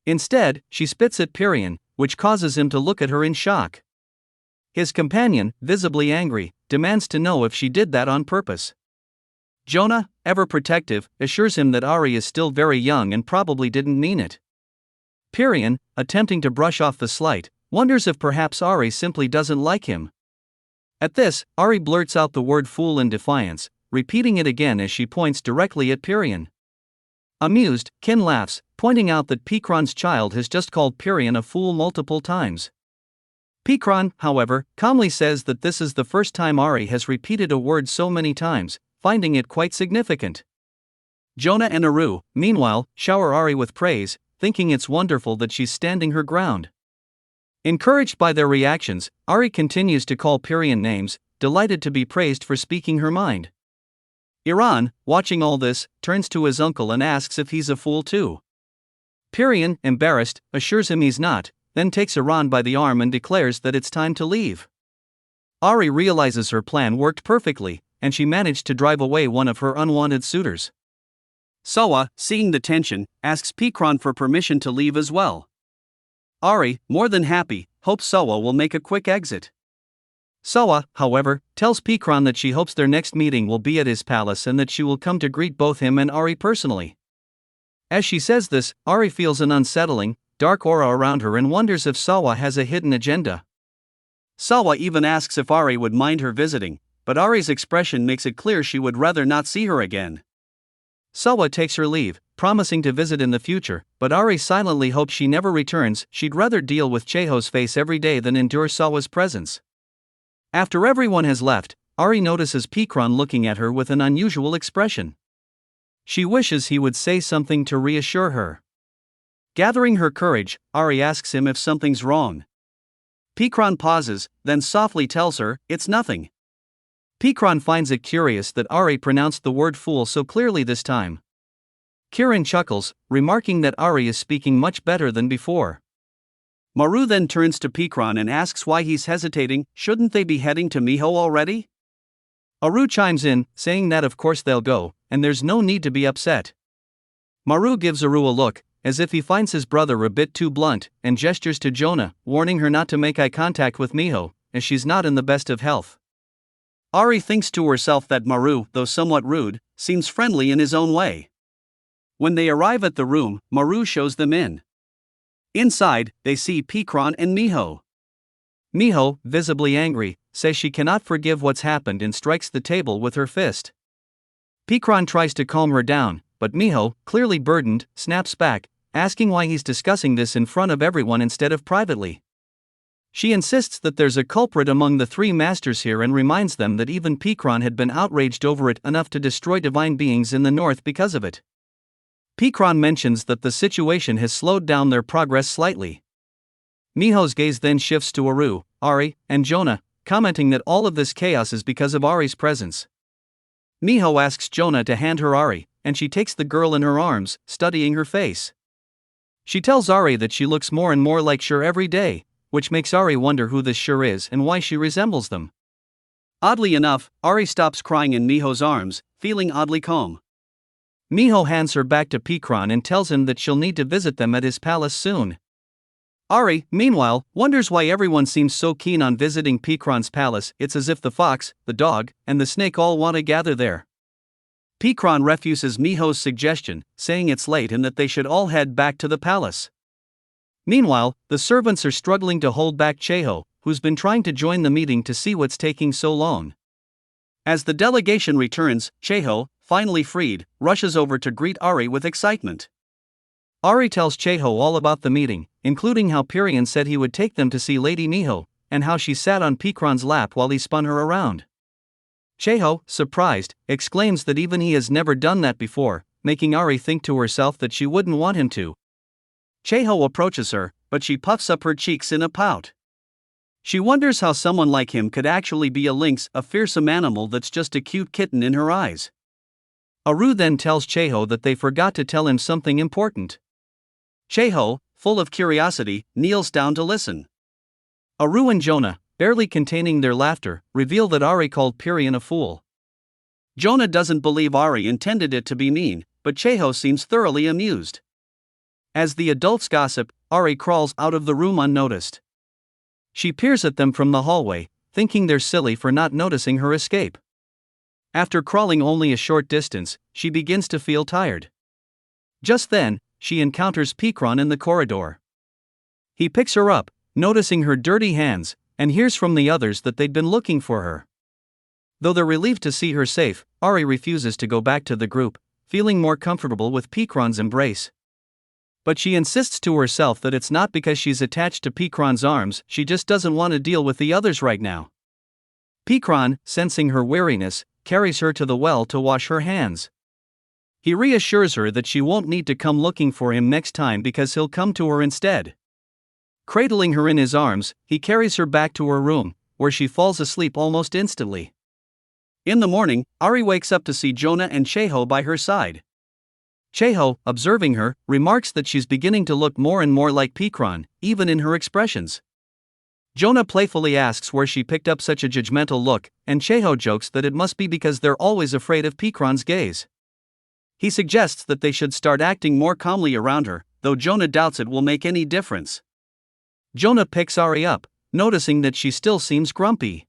Instead, she spits at Pirion, which causes him to look at her in shock. His companion, visibly angry, demands to know if she did that on purpose. Jonah, ever protective, assures him that Ari is still very young and probably didn't mean it. Pirion, attempting to brush off the slight, wonders if perhaps Ari simply doesn't like him. At this, Ari blurts out the word fool in defiance, repeating it again as she points directly at Pirion. Amused, Kin laughs, pointing out that Pikron's child has just called Pirion a fool multiple times. Pikron, however, calmly says that this is the first time Ari has repeated a word so many times, finding it quite significant. Jonah and Aru, meanwhile, shower Ari with praise, thinking it's wonderful that she's standing her ground. Encouraged by their reactions, Ari continues to call Pirian names, delighted to be praised for speaking her mind. Iran, watching all this, turns to his uncle and asks if he's a fool too. Pirian, embarrassed, assures him he's not, then takes Iran by the arm and declares that it's time to leave. Ari realizes her plan worked perfectly, and she managed to drive away one of her unwanted suitors. Sawa, seeing the tension, asks Pikran for permission to leave as well. Ari, more than happy, hopes Sawa will make a quick exit. Sawa, however, tells Pikran that she hopes their next meeting will be at his palace and that she will come to greet both him and Ari personally. As she says this, Ari feels an unsettling, dark aura around her and wonders if Sawa has a hidden agenda. Sawa even asks if Ari would mind her visiting, but Ari's expression makes it clear she would rather not see her again. Sawa takes her leave, promising to visit in the future, but Ari silently hopes she never returns. She'd rather deal with Cheho's face every day than endure Sawa's presence. After everyone has left, Ari notices Pikran looking at her with an unusual expression. She wishes he would say something to reassure her. Gathering her courage, Ari asks him if something's wrong. Pikran pauses, then softly tells her, "It's nothing." Pikran finds it curious that Ari pronounced the word fool so clearly this time. Kiran chuckles, remarking that Ari is speaking much better than before. Maru then turns to Pikran and asks why he's hesitating. Shouldn't they be heading to Miho already? Aru chimes in, saying that of course they'll go, and there's no need to be upset. Maru gives Aru a look, as if he finds his brother a bit too blunt, and gestures to Jonah, warning her not to make eye contact with Miho, as she's not in the best of health. Ari thinks to herself that Maru, though somewhat rude, seems friendly in his own way. When they arrive at the room, Maru shows them in. Inside, they see Pikran and Miho. Miho, visibly angry, says she cannot forgive what's happened and strikes the table with her fist. Pikran tries to calm her down, but Miho, clearly burdened, snaps back, asking why he's discussing this in front of everyone instead of privately. She insists that there's a culprit among the three masters here and reminds them that even Pikran had been outraged over it enough to destroy divine beings in the north because of it. Pikran mentions that the situation has slowed down their progress slightly. Miho's gaze then shifts to Aru, Ari, and Jonah, commenting that all of this chaos is because of Ari's presence. Miho asks Jonah to hand her Ari, and she takes the girl in her arms, studying her face. She tells Ari that she looks more and more like Shur every day, which makes Ari wonder who this Shur is and why she resembles them. Oddly enough, Ari stops crying in Miho's arms, feeling oddly calm. Miho hands her back to Pikran and tells him that she'll need to visit them at his palace soon. Ari, meanwhile, wonders why everyone seems so keen on visiting Pikran's palace. It's as if the fox, the dog, and the snake all want to gather there. Pikran refuses Miho's suggestion, saying it's late and that they should all head back to the palace. Meanwhile, the servants are struggling to hold back Cheho, who's been trying to join the meeting to see what's taking so long. As the delegation returns, Cheho, finally freed, rushes over to greet Ari with excitement. Ari tells Cheho all about the meeting, including how Pirian said he would take them to see Lady Miho, and how she sat on Pikran's lap while he spun her around. Cheho, surprised, exclaims that even he has never done that before, making Ari think to herself that she wouldn't want him to. Cheho approaches her, but she puffs up her cheeks in a pout. She wonders how someone like him could actually be a lynx, a fearsome animal that's just a cute kitten in her eyes. Aru then tells Cheho that they forgot to tell him something important. Cheho, full of curiosity, kneels down to listen. Aru and Jonah, barely containing their laughter, reveal that Ari called Pirian a fool. Jonah doesn't believe Ari intended it to be mean, but Cheho seems thoroughly amused. As the adults gossip, Ari crawls out of the room unnoticed. She peers at them from the hallway, thinking they're silly for not noticing her escape. After crawling only a short distance, she begins to feel tired. Just then, she encounters Pikran in the corridor. He picks her up, noticing her dirty hands, and hears from the others that they'd been looking for her. Though they're relieved to see her safe, Ari refuses to go back to the group, feeling more comfortable with Pikran's embrace. But she insists to herself that it's not because she's attached to Pikran's arms, she just doesn't want to deal with the others right now. Pikran, sensing her weariness, carries her to the well to wash her hands. He reassures her that she won't need to come looking for him next time because he'll come to her instead. Cradling her in his arms, he carries her back to her room, where she falls asleep almost instantly. In the morning, Ari wakes up to see Jonah and Cheho by her side. Cheho, observing her, remarks that she's beginning to look more and more like Pikran, even in her expressions. Jonah playfully asks where she picked up such a judgmental look, and Cheho jokes that it must be because they're always afraid of Pikran's gaze. He suggests that they should start acting more calmly around her, though Jonah doubts it will make any difference. Jonah picks Ari up, noticing that she still seems grumpy.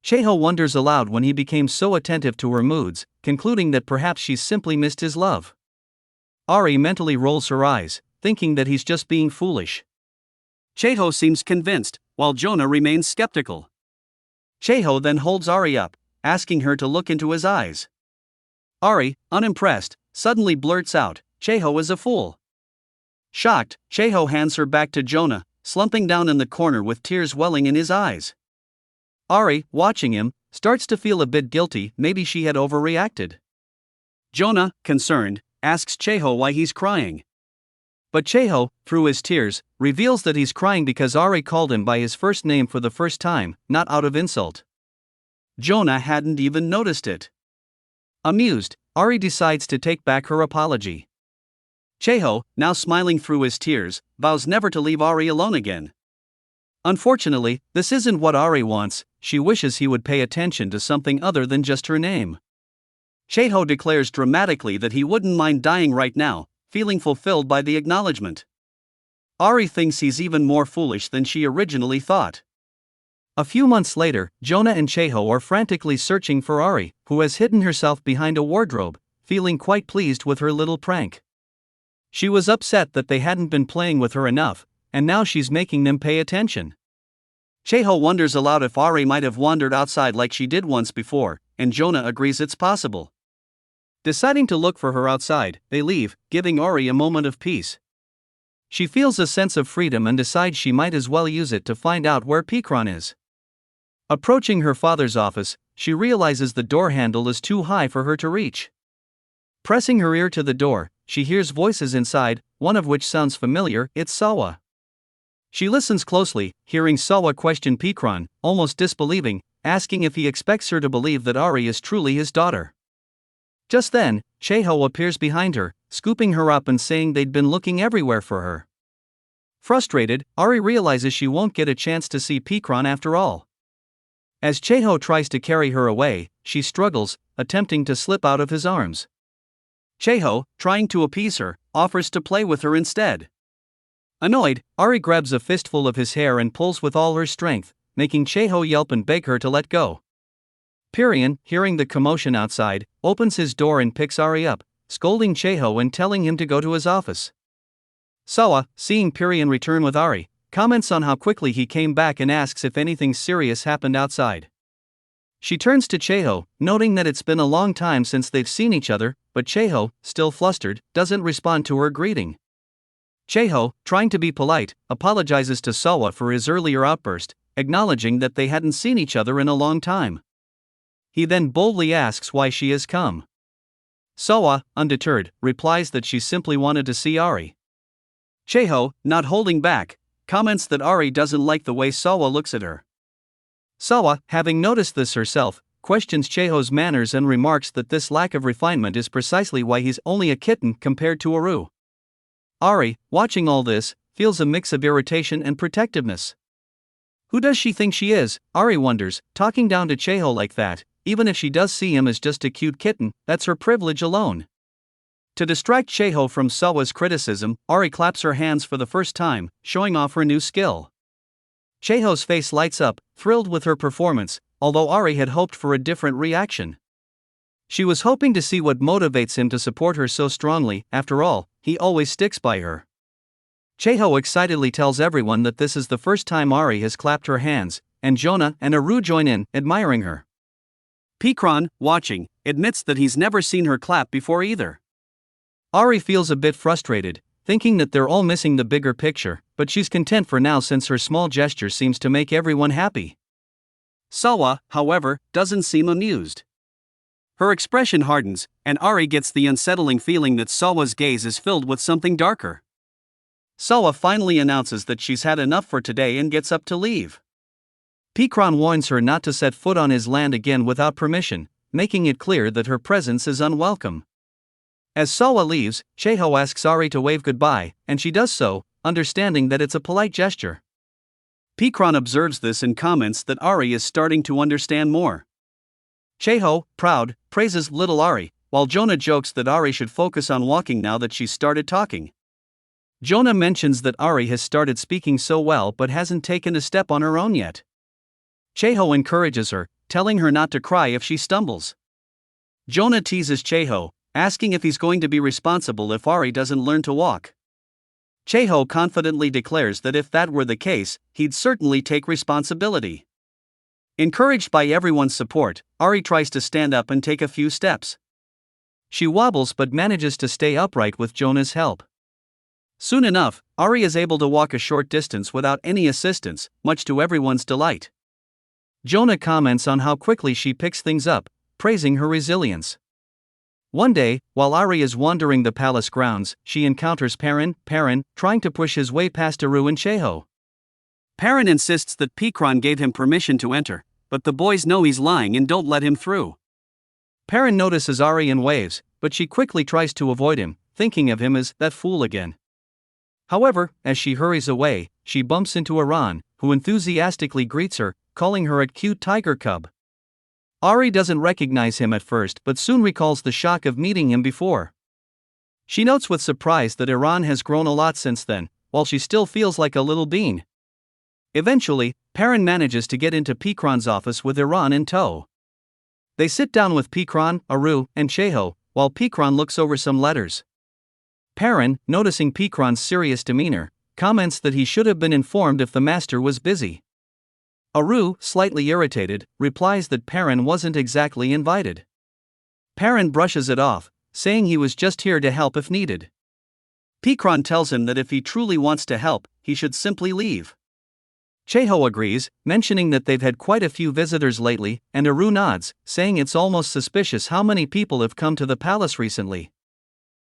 Cheho wonders aloud when he became so attentive to her moods, concluding that perhaps she's simply missed his love. Ari mentally rolls her eyes, thinking that he's just being foolish. Cheho seems convinced, while Jonah remains skeptical. Cheho then holds Ari up, asking her to look into his eyes. Ari, unimpressed, suddenly blurts out, "Cheho is a fool." Shocked, Cheho hands her back to Jonah, slumping down in the corner with tears welling in his eyes. Ari, watching him, starts to feel a bit guilty, maybe she had overreacted. Jonah, concerned, asks Cheho why he's crying. But Cheho, through his tears, reveals that he's crying because Ari called him by his first name for the first time, not out of insult. Jonah hadn't even noticed it. Amused, Ari decides to take back her apology. Cheho, now smiling through his tears, vows never to leave Ari alone again. Unfortunately, this isn't what Ari wants. She wishes he would pay attention to something other than just her name. Cheho declares dramatically that he wouldn't mind dying right now, feeling fulfilled by the acknowledgement. Ari thinks he's even more foolish than she originally thought. A few months later, Jonah and Cheho are frantically searching for Ari, who has hidden herself behind a wardrobe, feeling quite pleased with her little prank. She was upset that they hadn't been playing with her enough, and now she's making them pay attention. Cheho wonders aloud if Ari might have wandered outside like she did once before, and Jonah agrees it's possible. Deciding to look for her outside, they leave, giving Ari a moment of peace. She feels a sense of freedom and decides she might as well use it to find out where Pikran is. Approaching her father's office, she realizes the door handle is too high for her to reach. Pressing her ear to the door, she hears voices inside, one of which sounds familiar. It's Sawa. She listens closely, hearing Sawa question Pikran, almost disbelieving, asking if he expects her to believe that Ari is truly his daughter. Just then, Cheho appears behind her, scooping her up and saying they'd been looking everywhere for her. Frustrated, Ari realizes she won't get a chance to see Pikran after all. As Cheho tries to carry her away, she struggles, attempting to slip out of his arms. Cheho, trying to appease her, offers to play with her instead. Annoyed, Ari grabs a fistful of his hair and pulls with all her strength, making Cheho yelp and beg her to let go. Pirian, hearing the commotion outside, opens his door and picks Ari up, scolding Cheho and telling him to go to his office. Sawa, seeing Pirian return with Ari, comments on how quickly he came back and asks if anything serious happened outside. She turns to Cheho, noting that it's been a long time since they've seen each other, but Cheho, still flustered, doesn't respond to her greeting. Cheho, trying to be polite, apologizes to Sawa for his earlier outburst, acknowledging that they hadn't seen each other in a long time. He then boldly asks why she has come. Sawa, undeterred, replies that she simply wanted to see Ari. Cheho, not holding back, comments that Ari doesn't like the way Sawa looks at her. Sawa, having noticed this herself, questions Cheho's manners and remarks that this lack of refinement is precisely why he's only a kitten compared to Aru. Ari, watching all this, feels a mix of irritation and protectiveness. Who does she think she is, Ari wonders, talking down to Cheho like that? Even if she does see him as just a cute kitten, that's her privilege alone. To distract Cheho from Sawa's criticism, Ari claps her hands for the first time, showing off her new skill. Cheho's face lights up, thrilled with her performance, although Ari had hoped for a different reaction. She was hoping to see what motivates him to support her so strongly. After all, he always sticks by her. Cheho excitedly tells everyone that this is the first time Ari has clapped her hands, and Jonah and Aru join in, admiring her. Pikran, watching, admits that he's never seen her clap before either. Ari feels a bit frustrated, thinking that they're all missing the bigger picture, but she's content for now since her small gesture seems to make everyone happy. Sawa, however, doesn't seem amused. Her expression hardens, and Ari gets the unsettling feeling that Sawa's gaze is filled with something darker. Sawa finally announces that she's had enough for today and gets up to leave. Pikron warns her not to set foot on his land again without permission, making it clear that her presence is unwelcome. As Sawa leaves, Cheho asks Ari to wave goodbye, and she does so, understanding that it's a polite gesture. Pikron observes this and comments that Ari is starting to understand more. Cheho, proud, praises little Ari, while Jonah jokes that Ari should focus on walking now that she's started talking. Jonah mentions that Ari has started speaking so well but hasn't taken a step on her own yet. Cheho encourages her, telling her not to cry if she stumbles. Jonah teases Cheho, asking if he's going to be responsible if Ari doesn't learn to walk. Cheho confidently declares that if that were the case, he'd certainly take responsibility. Encouraged by everyone's support, Ari tries to stand up and take a few steps. She wobbles but manages to stay upright with Jonah's help. Soon enough, Ari is able to walk a short distance without any assistance, much to everyone's delight. Jonah comments on how quickly she picks things up, praising her resilience. One day, while Ari is wandering the palace grounds, she encounters Perrin, trying to push his way past Aru and Cheho. Perrin insists that Pikron gave him permission to enter, but the boys know he's lying and don't let him through. Perrin notices Ari and waves, but she quickly tries to avoid him, thinking of him as that fool again. However, as she hurries away, she bumps into Iran, who enthusiastically greets her, calling her a cute tiger cub. Ari doesn't recognize him at first but soon recalls the shock of meeting him before. She notes with surprise that Iran has grown a lot since then, while she still feels like a little bean. Eventually, Perrin manages to get into Pikron's office with Iran in tow. They sit down with Pikron, Aru, and Cheho, while Pikron looks over some letters. Perrin, noticing Pikron's serious demeanor, comments that he should have been informed if the master was busy. Aru, slightly irritated, replies that Perrin wasn't exactly invited. Perrin brushes it off, saying he was just here to help if needed. Pikron tells him that if he truly wants to help, he should simply leave. Cheho agrees, mentioning that they've had quite a few visitors lately, and Aru nods, saying it's almost suspicious how many people have come to the palace recently.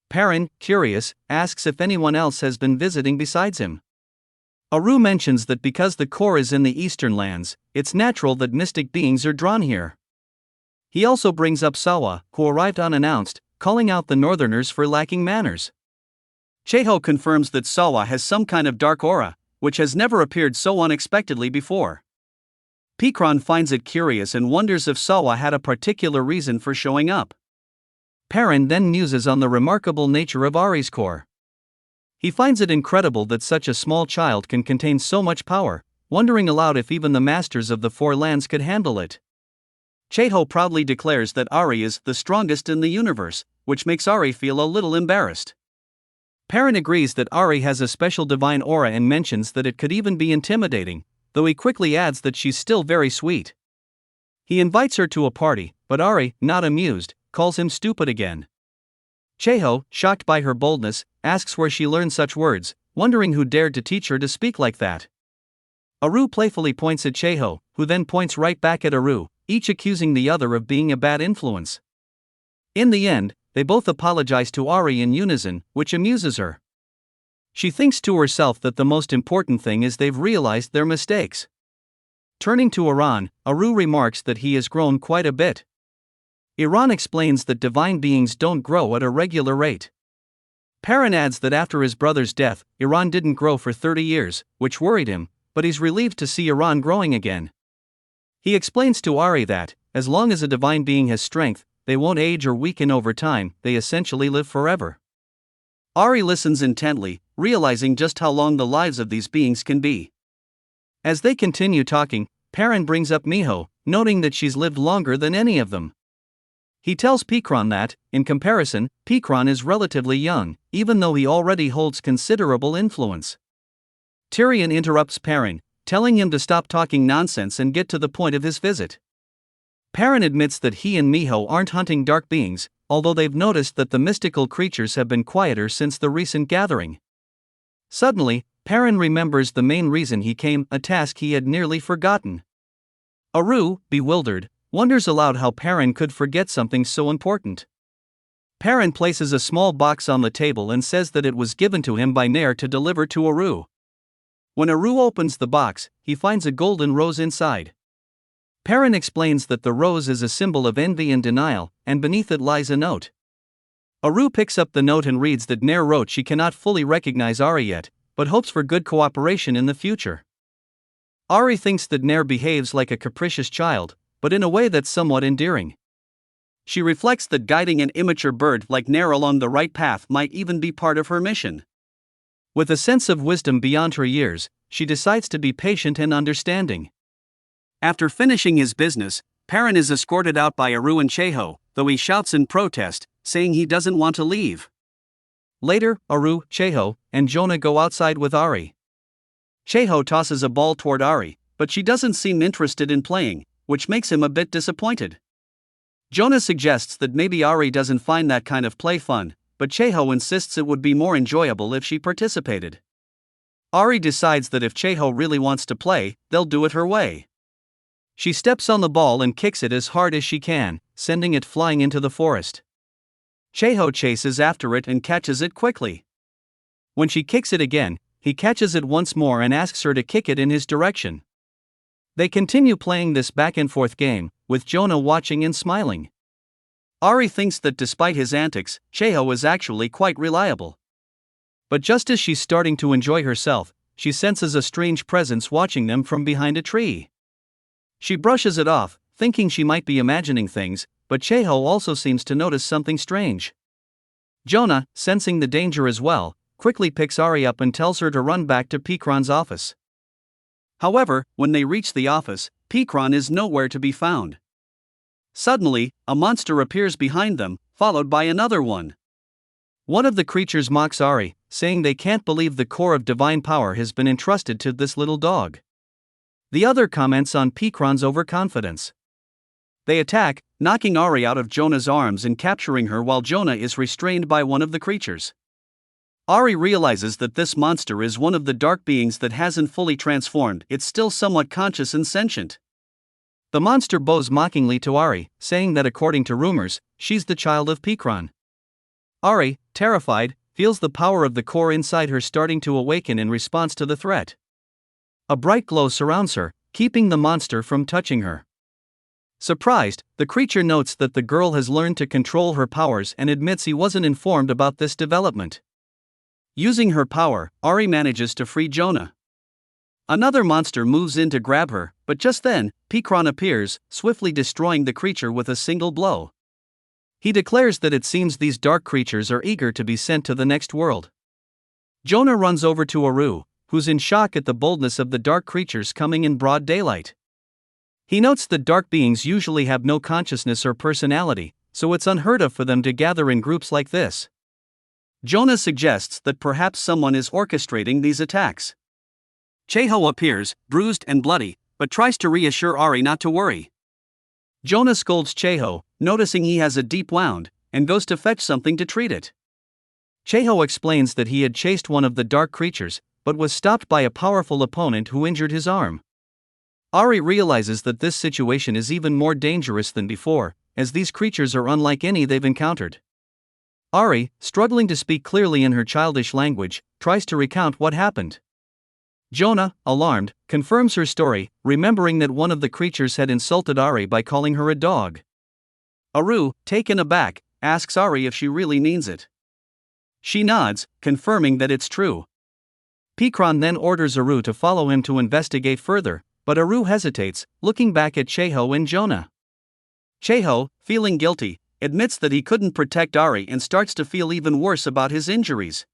Perrin, curious, asks if anyone else has been visiting besides him. Aru mentions that because the core is in the eastern lands, it's natural that mystic beings are drawn here. He also brings up Sawa, who arrived unannounced, calling out the northerners for lacking manners. Cheho confirms that Sawa has some kind of dark aura, which has never appeared so unexpectedly before. Pikron finds it curious and wonders if Sawa had a particular reason for showing up. Perrin then muses on the remarkable nature of Ari's core. He finds it incredible that such a small child can contain so much power, wondering aloud if even the masters of the Four Lands could handle it. Cheho proudly declares that Ari is the strongest in the universe, which makes Ari feel a little embarrassed. Perrin agrees that Ari has a special divine aura and mentions that it could even be intimidating, though he quickly adds that she's still very sweet. He invites her to a party, but Ari, not amused, calls him stupid again. Cheho, shocked by her boldness, asks where she learned such words, wondering who dared to teach her to speak like that. Aru playfully points at Cheho, who then points right back at Aru, each accusing the other of being a bad influence. In the end, they both apologize to Ari in unison, which amuses her. She thinks to herself that the most important thing is they've realized their mistakes. Turning to Iran, Aru remarks that he has grown quite a bit. Iran explains that divine beings don't grow at a regular rate. Perrin adds that after his brother's death, Iran didn't grow for 30 years, which worried him, but he's relieved to see Iran growing again. He explains to Ari that, as long as a divine being has strength, they won't age or weaken over time, they essentially live forever. Ari listens intently, realizing just how long the lives of these beings can be. As they continue talking, Perrin brings up Miho, noting that she's lived longer than any of them. He tells Pikron that, in comparison, Pikron is relatively young, even though he already holds considerable influence. Tyrion interrupts Perrin, telling him to stop talking nonsense and get to the point of his visit. Perrin admits that he and Miho aren't hunting dark beings, although they've noticed that the mystical creatures have been quieter since the recent gathering. Suddenly, Perrin remembers the main reason he came, a task he had nearly forgotten. Aru, bewildered, wonders aloud how Perrin could forget something so important. Perrin places a small box on the table and says that it was given to him by Nair to deliver to Aru. When Aru opens the box, he finds a golden rose inside. Perrin explains that the rose is a symbol of envy and denial, and beneath it lies a note. Aru picks up the note and reads that Nair wrote she cannot fully recognize Ari yet, but hopes for good cooperation in the future. Ari thinks that Nair behaves like a capricious child, but in a way that's somewhat endearing. She reflects that guiding an immature bird like Nair along the right path might even be part of her mission. With a sense of wisdom beyond her years, she decides to be patient and understanding. After finishing his business, Perrin is escorted out by Aru and Cheho, though he shouts in protest, saying he doesn't want to leave. Later, Aru, Cheho, and Jonah go outside with Ari. Cheho tosses a ball toward Ari, but she doesn't seem interested in playing, which makes him a bit disappointed. Jonah suggests that maybe Ari doesn't find that kind of play fun, but Cheho insists it would be more enjoyable if she participated. Ari decides that if Cheho really wants to play, they'll do it her way. She steps on the ball and kicks it as hard as she can, sending it flying into the forest. Cheho chases after it and catches it quickly. When she kicks it again, he catches it once more and asks her to kick it in his direction. They continue playing this back-and-forth game, with Jonah watching and smiling. Ari thinks that despite his antics, Cheho is actually quite reliable. But just as she's starting to enjoy herself, she senses a strange presence watching them from behind a tree. She brushes it off, thinking she might be imagining things, but Cheho also seems to notice something strange. Jonah, sensing the danger as well, quickly picks Ari up and tells her to run back to Pikron's office. However, when they reach the office, Pikron is nowhere to be found. Suddenly, a monster appears behind them, followed by another one. One of the creatures mocks Ari, saying they can't believe the core of divine power has been entrusted to this little dog. The other comments on Pikron's overconfidence. They attack, knocking Ari out of Jonah's arms and capturing her while Jonah is restrained by one of the creatures. Ari realizes that this monster is one of the dark beings that hasn't fully transformed, it's still somewhat conscious and sentient. The monster bows mockingly to Ari, saying that according to rumors, she's the child of Pikron. Ari, terrified, feels the power of the core inside her starting to awaken in response to the threat. A bright glow surrounds her, keeping the monster from touching her. Surprised, the creature notes that the girl has learned to control her powers and admits he wasn't informed about this development. Using her power, Ari manages to free Jonah. Another monster moves in to grab her, but just then, Pikron appears, swiftly destroying the creature with a single blow. He declares that it seems these dark creatures are eager to be sent to the next world. Jonah runs over to Aru, who's in shock at the boldness of the dark creatures coming in broad daylight. He notes that dark beings usually have no consciousness or personality, so it's unheard of for them to gather in groups like this. Jonah suggests that perhaps someone is orchestrating these attacks. Cheho appears, bruised and bloody, but tries to reassure Ari not to worry. Jonah scolds Cheho, noticing he has a deep wound, and goes to fetch something to treat it. Cheho explains that he had chased one of the dark creatures, but was stopped by a powerful opponent who injured his arm. Ari realizes that this situation is even more dangerous than before, as these creatures are unlike any they've encountered. Ari, struggling to speak clearly in her childish language, tries to recount what happened. Jonah, alarmed, confirms her story, remembering that one of the creatures had insulted Ari by calling her a dog. Aru, taken aback, asks Ari if she really means it. She nods, confirming that it's true. Pikron then orders Aru to follow him to investigate further, but Aru hesitates, looking back at Cheho and Jonah. Cheho, feeling guilty, admits that he couldn't protect Ari and starts to feel even worse about his injuries.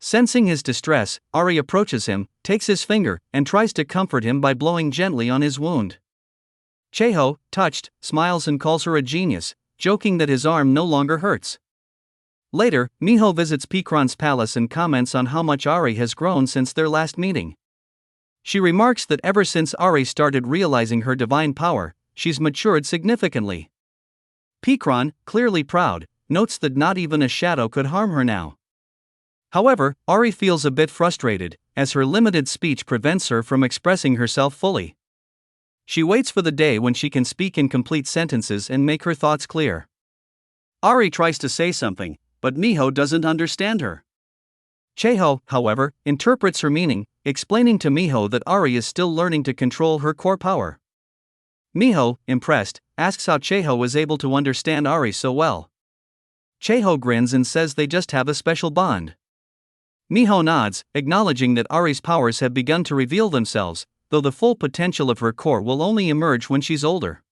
Sensing his distress, Ari approaches him, takes his finger, and tries to comfort him by blowing gently on his wound. Cheho, touched, smiles and calls her a genius, joking that his arm no longer hurts. Later, Miho visits Pikron's palace and comments on how much Ari has grown since their last meeting. She remarks that ever since Ari started realizing her divine power, she's matured significantly. Pikron, clearly proud, notes that not even a shadow could harm her now. However, Ari feels a bit frustrated, as her limited speech prevents her from expressing herself fully. She waits for the day when she can speak in complete sentences and make her thoughts clear. Ari tries to say something, but Miho doesn't understand her. Cheho, however, interprets her meaning, explaining to Miho that Ari is still learning to control her core power. Miho, impressed, asks how Cheho is able to understand Ari so well. Cheho grins and says they just have a special bond. Miho nods, acknowledging that Ari's powers have begun to reveal themselves, though the full potential of her core will only emerge when she's older.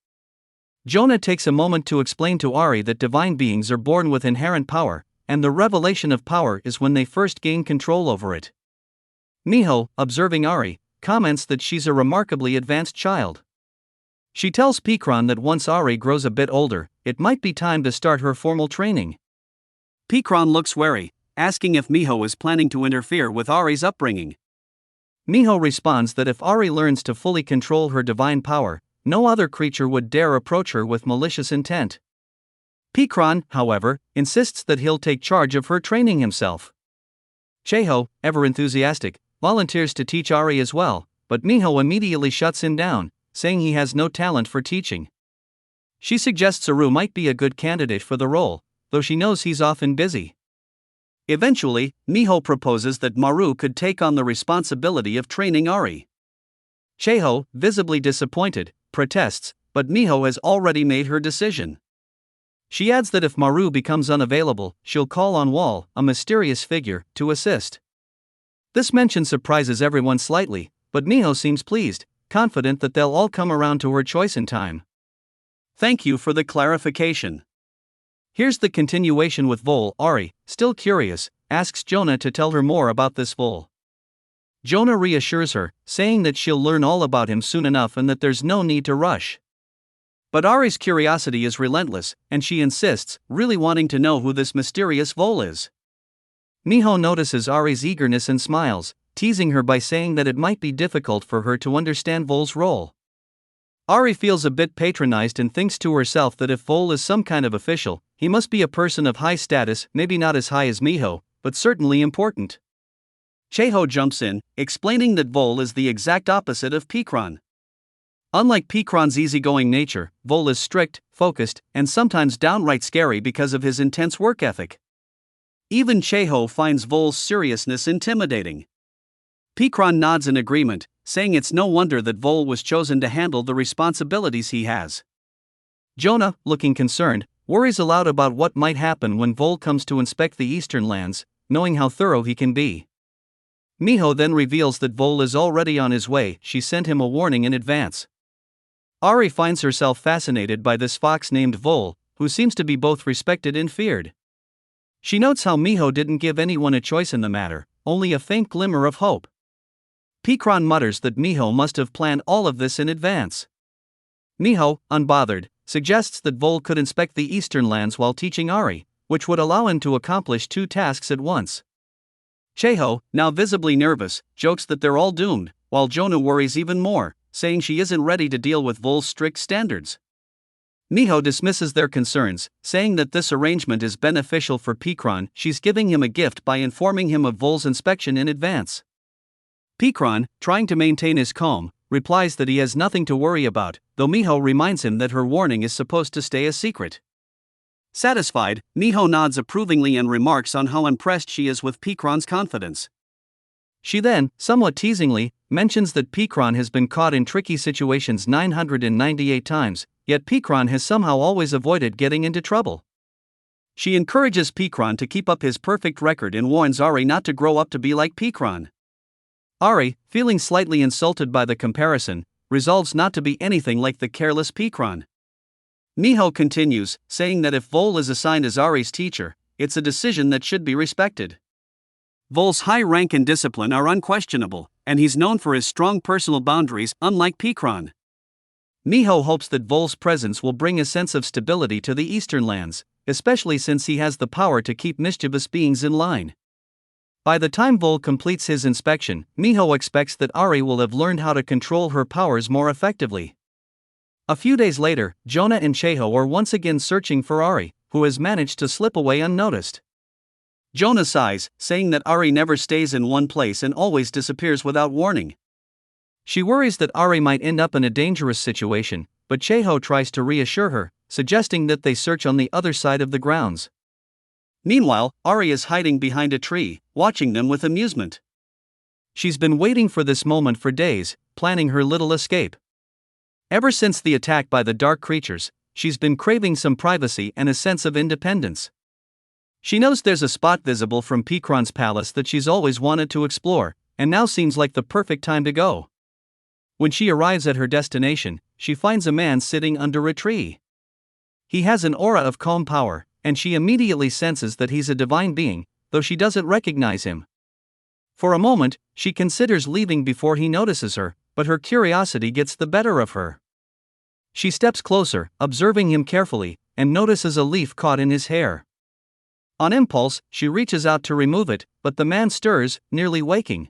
Jonah takes a moment to explain to Ari that divine beings are born with inherent power, and the revelation of power is when they first gain control over it. Miho, observing Ari, comments that she's a remarkably advanced child. She tells Pikran that once Ari grows a bit older, it might be time to start her formal training. Pikran looks wary, asking if Miho is planning to interfere with Ari's upbringing. Miho responds that if Ari learns to fully control her divine power, no other creature would dare approach her with malicious intent. Pikran, however, insists that he'll take charge of her training himself. Cheho, ever enthusiastic, volunteers to teach Ari as well, but Miho immediately shuts him down, saying he has no talent for teaching. She suggests Aru might be a good candidate for the role, though she knows he's often busy. Eventually, Miho proposes that Maru could take on the responsibility of training Ari. Cheho, visibly disappointed, protests, but Miho has already made her decision. She adds that if Maru becomes unavailable, she'll call on Wall, a mysterious figure, to assist. This mention surprises everyone slightly, but Miho seems pleased, confident that they'll all come around to her choice in time. Thank you for the clarification. Here's the continuation with Vol. Ari, still curious, asks Jonah to tell her more about this Vol. Jonah reassures her, saying that she'll learn all about him soon enough and that there's no need to rush. But Ari's curiosity is relentless, and she insists, really wanting to know who this mysterious Vol is. Miho notices Ari's eagerness and smiles, teasing her by saying that it might be difficult for her to understand Vol's role. Ari feels a bit patronized and thinks to herself that if Vol is some kind of official, he must be a person of high status, maybe not as high as Miho, but certainly important. Cheho jumps in, explaining that Vol is the exact opposite of Pikran. Unlike Pikran's easygoing nature, Vol is strict, focused, and sometimes downright scary because of his intense work ethic. Even Cheho finds Vol's seriousness intimidating. Pikran nods in agreement, saying it's no wonder that Vol was chosen to handle the responsibilities he has. Jonah, looking concerned, worries aloud about what might happen when Vol comes to inspect the eastern lands, knowing how thorough he can be. Miho then reveals that Vol is already on his way. She sent him a warning in advance. Ari finds herself fascinated by this fox named Vol, who seems to be both respected and feared. She notes how Miho didn't give anyone a choice in the matter, only a faint glimmer of hope. Pikran mutters that Miho must have planned all of this in advance. Miho, unbothered, suggests that Vol could inspect the eastern lands while teaching Ari, which would allow him to accomplish two tasks at once. Cheho, now visibly nervous, jokes that they're all doomed, while Jonah worries even more, saying she isn't ready to deal with Vol's strict standards. Miho dismisses their concerns, saying that this arrangement is beneficial for Pikran. She's giving him a gift by informing him of Vol's inspection in advance. Pikran, trying to maintain his calm, replies that he has nothing to worry about, though Miho reminds him that her warning is supposed to stay a secret. Satisfied, Miho nods approvingly and remarks on how impressed she is with Pikran's confidence. She then, somewhat teasingly, mentions that Pikran has been caught in tricky situations 998 times, yet Pikran has somehow always avoided getting into trouble. She encourages Pikran to keep up his perfect record and warns Ari not to grow up to be like Pikran. Ari, feeling slightly insulted by the comparison, resolves not to be anything like the careless Pikran. Miho continues, saying that if Vol is assigned as Ari's teacher, it's a decision that should be respected. Vol's high rank and discipline are unquestionable, and he's known for his strong personal boundaries, unlike Pikran. Miho hopes that Vol's presence will bring a sense of stability to the eastern lands, especially since he has the power to keep mischievous beings in line. By the time Vol completes his inspection, Miho expects that Ari will have learned how to control her powers more effectively. A few days later, Jonah and Cheho are once again searching for Ari, who has managed to slip away unnoticed. Jonah sighs, saying that Ari never stays in one place and always disappears without warning. She worries that Ari might end up in a dangerous situation, but Cheho tries to reassure her, suggesting that they search on the other side of the grounds. Meanwhile, Ari is hiding behind a tree, watching them with amusement. She's been waiting for this moment for days, planning her little escape. Ever since the attack by the dark creatures, she's been craving some privacy and a sense of independence. She knows there's a spot visible from Pikron's palace that she's always wanted to explore, and now seems like the perfect time to go. When she arrives at her destination, she finds a man sitting under a tree. He has an aura of calm power, and she immediately senses that he's a divine being, though she doesn't recognize him. For a moment, she considers leaving before he notices her, but her curiosity gets the better of her. She steps closer, observing him carefully, and notices a leaf caught in his hair. On impulse, she reaches out to remove it, but the man stirs, nearly waking.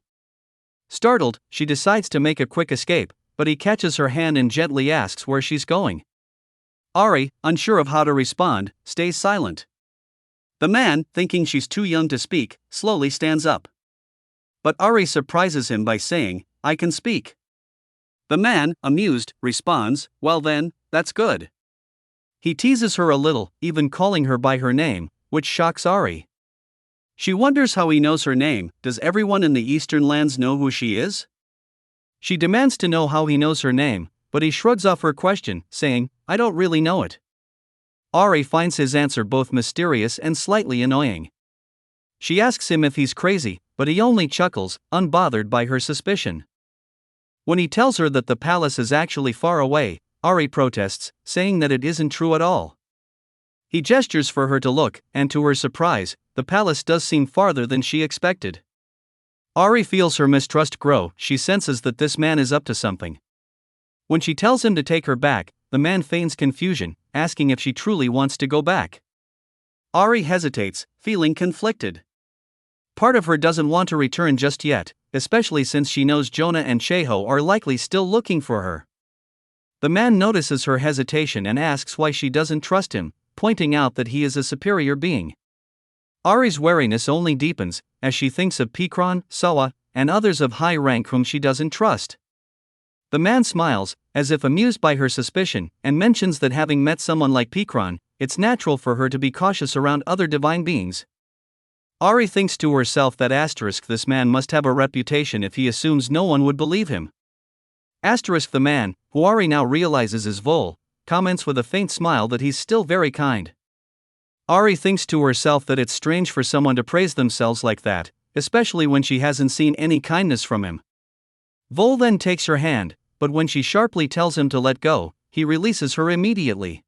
Startled, she decides to make a quick escape, but he catches her hand and gently asks where she's going. Ari, unsure of how to respond, stays silent. The man, thinking she's too young to speak, slowly stands up. But Ari surprises him by saying, "I can speak." The man, amused, responds, "Well then, that's good." He teases her a little, even calling her by her name, which shocks Ari. She wonders how he knows her name. Does everyone in the Eastern lands know who she is? She demands to know how he knows her name, but he shrugs off her question, saying, "I don't really know it." Ari finds his answer both mysterious and slightly annoying. She asks him if he's crazy, but he only chuckles, unbothered by her suspicion. When he tells her that the palace is actually far away, Ari protests, saying that it isn't true at all. He gestures for her to look, and to her surprise, the palace does seem farther than she expected. Ari feels her mistrust grow. She senses that this man is up to something. When she tells him to take her back, the man feigns confusion, asking if she truly wants to go back. Ari hesitates, feeling conflicted. Part of her doesn't want to return just yet, especially since she knows Jonah and Cheho are likely still looking for her. The man notices her hesitation and asks why she doesn't trust him, pointing out that he is a superior being. Ari's wariness only deepens, as she thinks of Pikron, Sawa, and others of high rank whom she doesn't trust. The man smiles, as if amused by her suspicion, and mentions that having met someone like Pikron, it's natural for her to be cautious around other divine beings. Ari thinks to herself that this man must have a reputation if he assumes no one would believe him. The man, who Ari now realizes is Vol, comments with a faint smile that he's still very kind. Ari thinks to herself that it's strange for someone to praise themselves like that, especially when she hasn't seen any kindness from him. Vol then takes her hand, but when she sharply tells him to let go, he releases her immediately.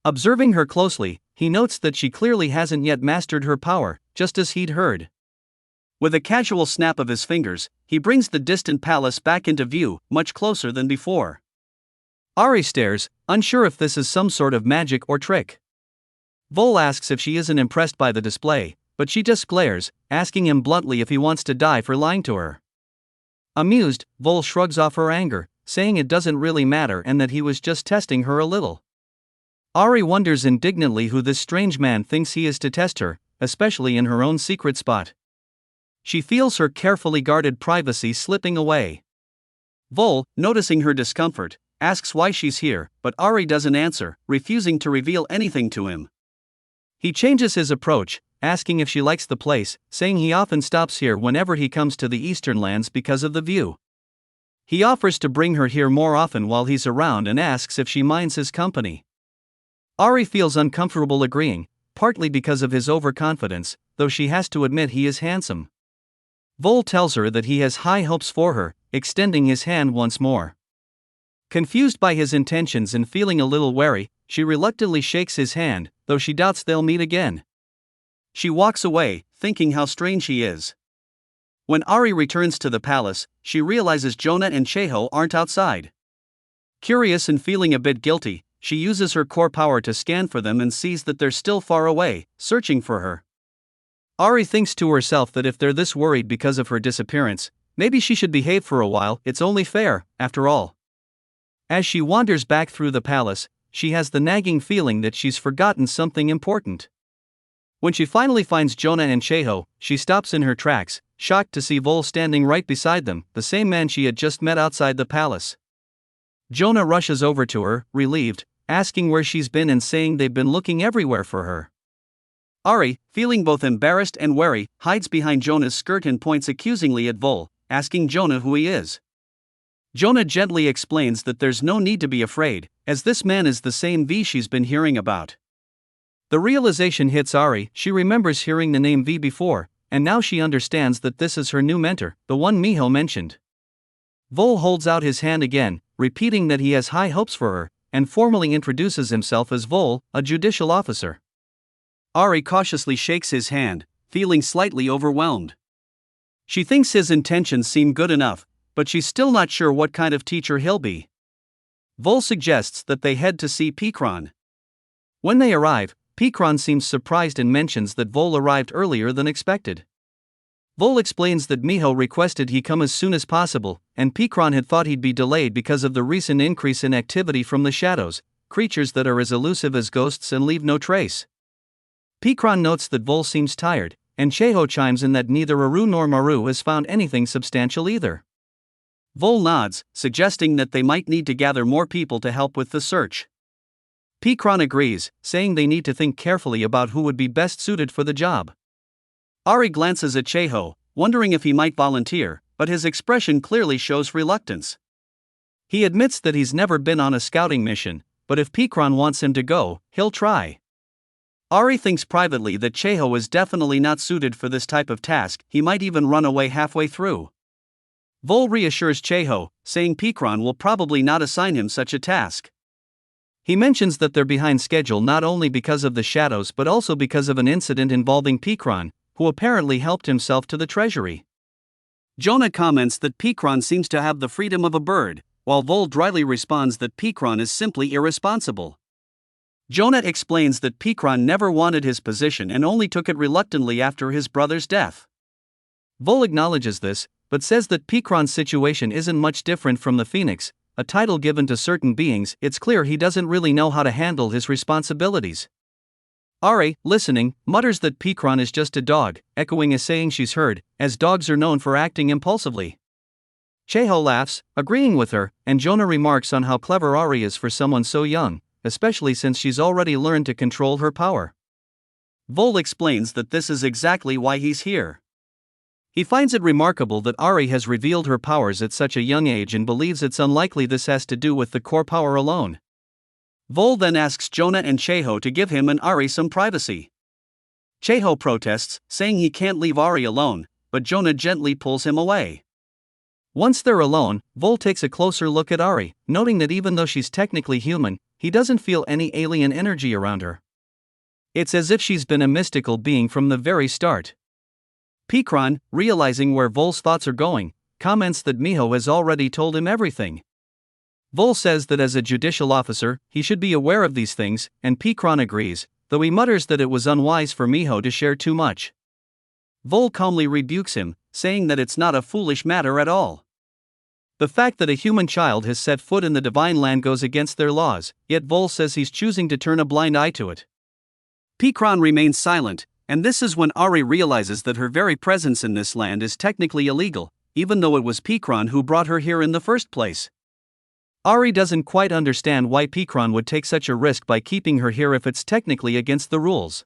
Observing her closely, he notes that she clearly hasn't yet mastered her power, just as he'd heard. With a casual snap of his fingers, he brings the distant palace back into view, much closer than before. Ari stares, unsure if this is some sort of magic or trick. Vol asks if she isn't impressed by the display, but she just glares, asking him bluntly if he wants to die for lying to her. Amused, Vol shrugs off her anger, saying it doesn't really matter and that he was just testing her a little. Ari wonders indignantly who this strange man thinks he is to test her, especially in her own secret spot. She feels her carefully guarded privacy slipping away. Vol, noticing her discomfort, asks why she's here, but Ari doesn't answer, refusing to reveal anything to him. He changes his approach, asking if she likes the place, saying he often stops here whenever he comes to the Eastern lands because of the view. He offers to bring her here more often while he's around and asks if she minds his company. Ari feels uncomfortable agreeing, partly because of his overconfidence, though she has to admit he is handsome. Vol tells her that he has high hopes for her, extending his hand once more. Confused by his intentions and feeling a little wary, she reluctantly shakes his hand, though she doubts they'll meet again. She walks away, thinking how strange he is. When Ari returns to the palace, she realizes Jonah and Cheho aren't outside. Curious and feeling a bit guilty, she uses her core power to scan for them and sees that they're still far away, searching for her. Ari thinks to herself that if they're this worried because of her disappearance, maybe she should behave for a while. It's only fair, after all. As she wanders back through the palace, she has the nagging feeling that she's forgotten something important. When she finally finds Jonah and Cheho, she stops in her tracks, shocked to see Vol standing right beside them, the same man she had just met outside the palace. Jonah rushes over to her, relieved, asking where she's been and saying they've been looking everywhere for her. Ari, feeling both embarrassed and wary, hides behind Jonah's skirt and points accusingly at Vol, asking Jonah who he is. Jonah gently explains that there's no need to be afraid, as this man is the same V she's been hearing about. The realization hits Ari. She remembers hearing the name V before, and now she understands that this is her new mentor, the one Miho mentioned. Vol holds out his hand again, repeating that he has high hopes for her, and formally introduces himself as Vol, a judicial officer. Ari cautiously shakes his hand, feeling slightly overwhelmed. She thinks his intentions seem good enough, but she's still not sure what kind of teacher he'll be. Vol suggests that they head to see Pikron. When they arrive, Pikron seems surprised and mentions that Vol arrived earlier than expected. Vol explains that Miho requested he come as soon as possible, and Pikron had thought he'd be delayed because of the recent increase in activity from the shadows, creatures that are as elusive as ghosts and leave no trace. Pikron notes that Vol seems tired, and Cheho chimes in that neither Aru nor Maru has found anything substantial either. Vol nods, suggesting that they might need to gather more people to help with the search. Pikron agrees, saying they need to think carefully about who would be best suited for the job. Ari glances at Cheho, wondering if he might volunteer, but his expression clearly shows reluctance. He admits that he's never been on a scouting mission, but if Pikron wants him to go, he'll try. Ari thinks privately that Cheho is definitely not suited for this type of task. He might even run away halfway through. Vol reassures Cheho, saying Pikron will probably not assign him such a task. He mentions that they're behind schedule not only because of the shadows but also because of an incident involving Pikron, who apparently helped himself to the treasury. Jonah comments that Pikron seems to have the freedom of a bird, while Vol dryly responds that Pikron is simply irresponsible. Jonah explains that Pikron never wanted his position and only took it reluctantly after his brother's death. Vol acknowledges this, but says that Pikron's situation isn't much different from the Phoenix, a title given to certain beings. It's clear he doesn't really know how to handle his responsibilities. Ari, listening, mutters that Pikron is just a dog, echoing a saying she's heard, as dogs are known for acting impulsively. Cheho laughs, agreeing with her, and Jonah remarks on how clever Ari is for someone so young, especially since she's already learned to control her power. Vol explains that this is exactly why he's here. He finds it remarkable that Ari has revealed her powers at such a young age and believes it's unlikely this has to do with the core power alone. Vol then asks Jonah and Cheho to give him and Ari some privacy. Cheho protests, saying he can't leave Ari alone, but Jonah gently pulls him away. Once they're alone, Vol takes a closer look at Ari, noting that even though she's technically human, he doesn't feel any alien energy around her. It's as if she's been a mystical being from the very start. Pikron, realizing where Vol's thoughts are going, comments that Miho has already told him everything. Vol says that as a judicial officer, he should be aware of these things, and Pikron agrees, though he mutters that it was unwise for Miho to share too much. Vol calmly rebukes him, saying that it's not a foolish matter at all. The fact that a human child has set foot in the divine land goes against their laws, yet Vol says he's choosing to turn a blind eye to it. Pikron remains silent, and this is when Ari realizes that her very presence in this land is technically illegal, even though it was Pikron who brought her here in the first place. Ari doesn't quite understand why Pikron would take such a risk by keeping her here if it's technically against the rules.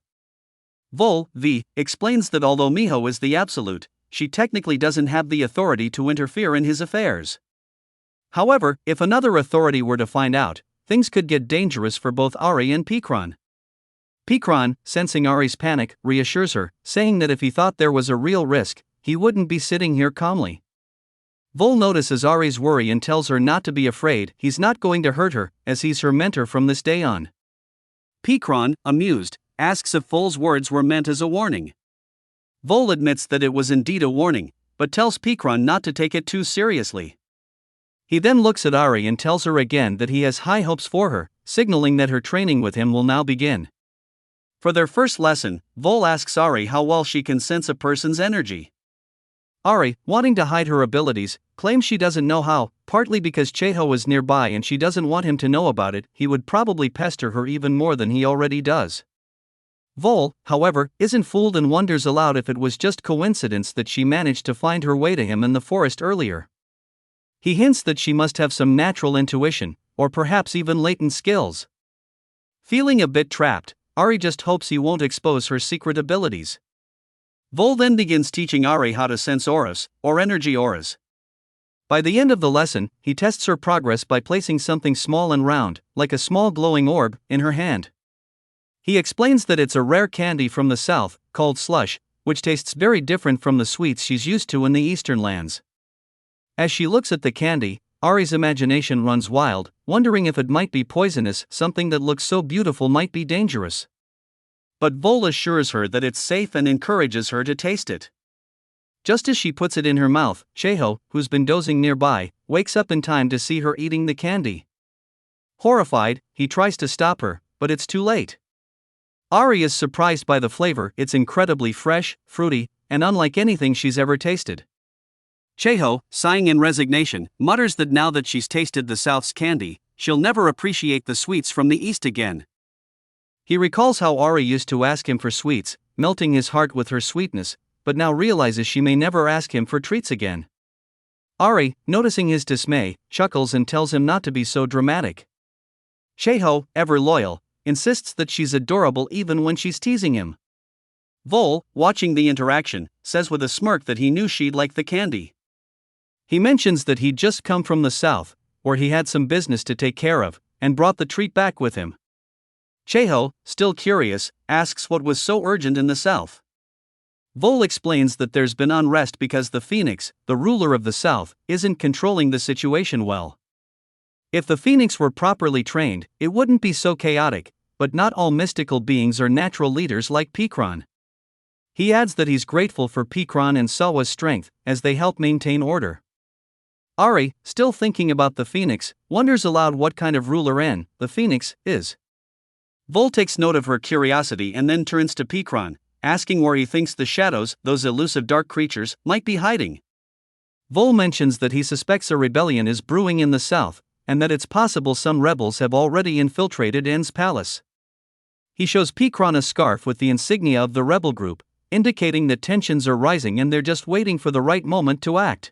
Vol, V, explains that although Miho is the absolute, she technically doesn't have the authority to interfere in his affairs. However, if another authority were to find out, things could get dangerous for both Ari and Pikron. Pikron, sensing Ari's panic, reassures her, saying that if he thought there was a real risk, he wouldn't be sitting here calmly. Vol notices Ari's worry and tells her not to be afraid. He's not going to hurt her, as he's her mentor from this day on. Pikron, amused, asks if Vol's words were meant as a warning. Vol admits that it was indeed a warning, but tells Pikron not to take it too seriously. He then looks at Ari and tells her again that he has high hopes for her, signaling that her training with him will now begin. For their first lesson, Vol asks Ari how well she can sense a person's energy. Ari, wanting to hide her abilities, claims she doesn't know how, partly because Cheho is nearby and she doesn't want him to know about it. He would probably pester her even more than he already does. Vol, however, isn't fooled and wonders aloud if it was just coincidence that she managed to find her way to him in the forest earlier. He hints that she must have some natural intuition, or perhaps even latent skills. Feeling a bit trapped, Ari just hopes he won't expose her secret abilities. Vol then begins teaching Ari how to sense auras, or energy auras. By the end of the lesson, he tests her progress by placing something small and round, like a small glowing orb, in her hand. He explains that it's a rare candy from the south, called slush, which tastes very different from the sweets she's used to in the eastern lands. As she looks at the candy, Ari's imagination runs wild, wondering if it might be poisonous. Something that looks so beautiful might be dangerous. But Vol assures her that it's safe and encourages her to taste it. Just as she puts it in her mouth, Cheho, who's been dozing nearby, wakes up in time to see her eating the candy. Horrified, he tries to stop her, but it's too late. Ari is surprised by the flavor. It's incredibly fresh, fruity, and unlike anything she's ever tasted. Cheho, sighing in resignation, mutters that now that she's tasted the South's candy, she'll never appreciate the sweets from the East again. He recalls how Ari used to ask him for sweets, melting his heart with her sweetness, but now realizes she may never ask him for treats again. Ari, noticing his dismay, chuckles and tells him not to be so dramatic. Cheho, ever loyal, insists that she's adorable even when she's teasing him. Vol, watching the interaction, says with a smirk that he knew she'd like the candy. He mentions that he'd just come from the south, where he had some business to take care of, and brought the treat back with him. Cheho, still curious, asks what was so urgent in the south. Vol explains that there's been unrest because the Phoenix, the ruler of the south, isn't controlling the situation well. If the Phoenix were properly trained, it wouldn't be so chaotic, but not all mystical beings are natural leaders like Pikron. He adds that he's grateful for Pikron and Sawa's strength, as they help maintain order. Ari, still thinking about the Phoenix, wonders aloud what kind of ruler the Phoenix is. Vol takes note of her curiosity and then turns to Pikron, asking where he thinks the shadows, those elusive dark creatures, might be hiding. Vol mentions that he suspects a rebellion is brewing in the south, and that it's possible some rebels have already infiltrated N's palace. He shows Pikron a scarf with the insignia of the rebel group, indicating that tensions are rising and they're just waiting for the right moment to act.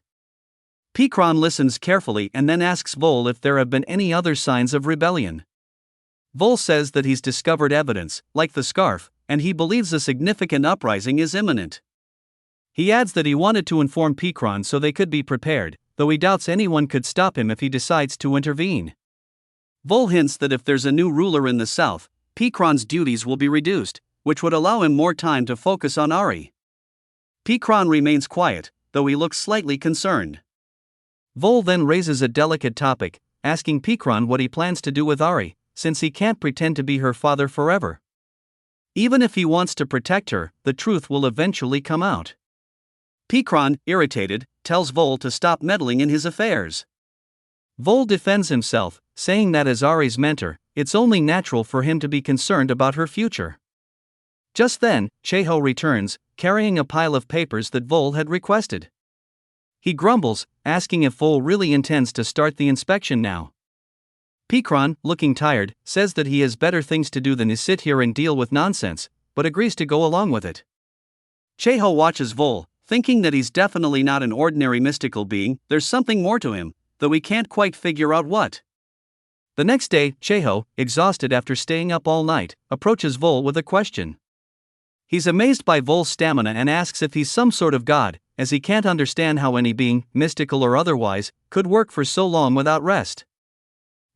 Pikron listens carefully and then asks Vol if there have been any other signs of rebellion. Vol says that he's discovered evidence, like the scarf, and he believes a significant uprising is imminent. He adds that he wanted to inform Pikron so they could be prepared, though he doubts anyone could stop him if he decides to intervene. Vol hints that if there's a new ruler in the south, Pikron's duties will be reduced, which would allow him more time to focus on Ari. Pikron remains quiet, though he looks slightly concerned. Vol then raises a delicate topic, asking Pikron what he plans to do with Ari, since he can't pretend to be her father forever. Even if he wants to protect her, the truth will eventually come out. Pikron, irritated, tells Vol to stop meddling in his affairs. Vol defends himself, saying that as Ari's mentor, it's only natural for him to be concerned about her future. Just then, Cheho returns, carrying a pile of papers that Vol had requested. He grumbles, asking if Vol really intends to start the inspection now. Pikron, looking tired, says that he has better things to do than to sit here and deal with nonsense, but agrees to go along with it. Cheho watches Vol, thinking that he's definitely not an ordinary mystical being. There's something more to him, though he can't quite figure out what. The next day, Cheho, exhausted after staying up all night, approaches Vol with a question. He's amazed by Vol's stamina and asks if he's some sort of god, as he can't understand how any being, mystical or otherwise, could work for so long without rest.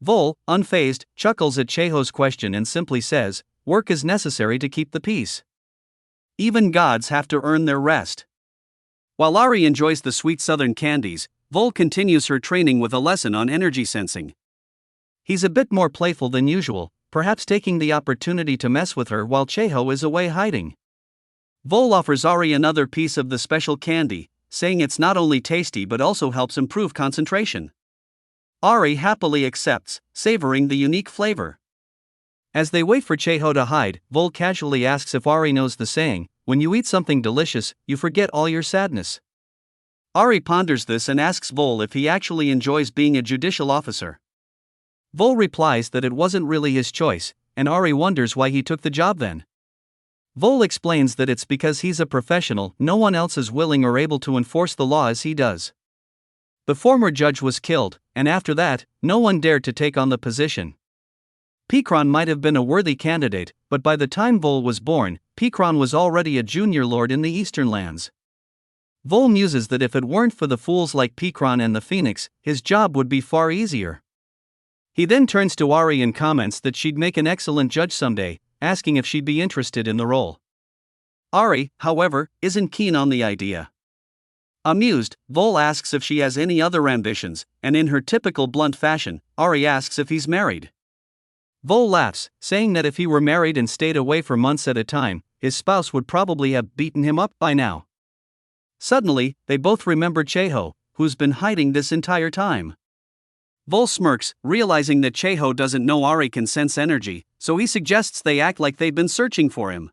Vol, unfazed, chuckles at Cheho's question and simply says, "Work is necessary to keep the peace. Even gods have to earn their rest." While Ari enjoys the sweet southern candies, Vol continues her training with a lesson on energy sensing. He's a bit more playful than usual, perhaps taking the opportunity to mess with her while Cheho is away hiding. Vol offers Ari another piece of the special candy, saying it's not only tasty but also helps improve concentration. Ari happily accepts, savoring the unique flavor. As they wait for Cheho to hide, Vol casually asks if Ari knows the saying, "When you eat something delicious, you forget all your sadness." Ari ponders this and asks Vol if he actually enjoys being a judicial officer. Vol replies that it wasn't really his choice, and Ari wonders why he took the job then. Vol explains that it's because he's a professional, no one else is willing or able to enforce the law as he does. The former judge was killed, and after that, no one dared to take on the position. Pikron might have been a worthy candidate, but by the time Vol was born, Pikron was already a junior lord in the Eastern lands. Vol muses that if it weren't for the fools like Pikron and the Phoenix, his job would be far easier. He then turns to Ari and comments that she'd make an excellent judge someday, asking if she'd be interested in the role. Ari, however, isn't keen on the idea. Amused, Vol asks if she has any other ambitions, and in her typical blunt fashion, Ari asks if he's married. Vol laughs, saying that if he were married and stayed away for months at a time, his spouse would probably have beaten him up by now. Suddenly, they both remember Cheho, who's been hiding this entire time. Vol smirks, realizing that Cheho doesn't know Ari can sense energy, so he suggests they act like they've been searching for him.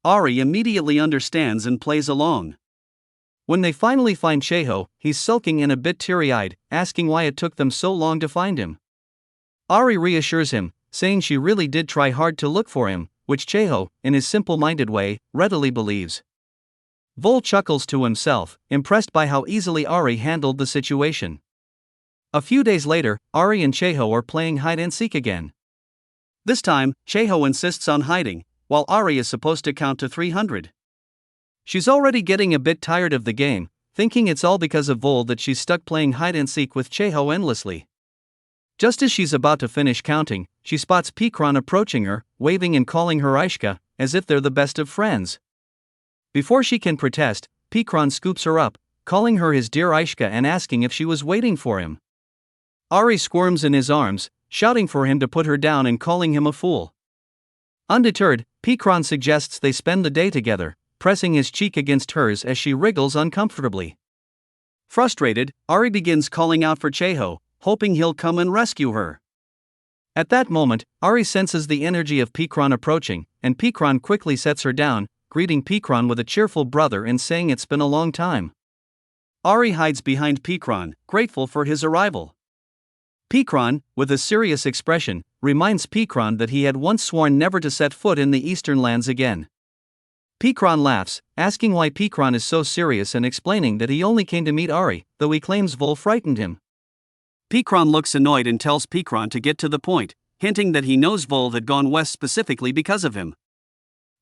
Ari immediately understands and plays along. When they finally find Cheho, he's sulking and a bit teary-eyed, asking why it took them so long to find him. Ari reassures him, saying she really did try hard to look for him, which Cheho, in his simple-minded way, readily believes. Vol chuckles to himself, impressed by how easily Ari handled the situation. A few days later, Ari and Cheho are playing hide-and-seek again. This time, Cheho insists on hiding, while Ari is supposed to count to 300. She's already getting a bit tired of the game, thinking it's all because of Vol that she's stuck playing hide-and-seek with Cheho endlessly. Just as she's about to finish counting, she spots Pikron approaching her, waving and calling her Aishka, as if they're the best of friends. Before she can protest, Pikron scoops her up, calling her his dear Aishka and asking if she was waiting for him. Ari squirms in his arms, shouting for him to put her down and calling him a fool. Undeterred, Pikron suggests they spend the day together, pressing his cheek against hers as she wriggles uncomfortably. Frustrated, Ari begins calling out for Cheho, hoping he'll come and rescue her. At that moment, Ari senses the energy of Pikron approaching, and Pikron quickly sets her down, greeting Pikron with a cheerful brother and saying it's been a long time. Ari hides behind Pikron, grateful for his arrival. Pikron, with a serious expression, reminds Pikron that he had once sworn never to set foot in the Eastern lands again. Pikron laughs, asking why Pikron is so serious and explaining that he only came to meet Ari, though he claims Vol frightened him. Pikron looks annoyed and tells Pikron to get to the point, hinting that he knows Vol had gone west specifically because of him.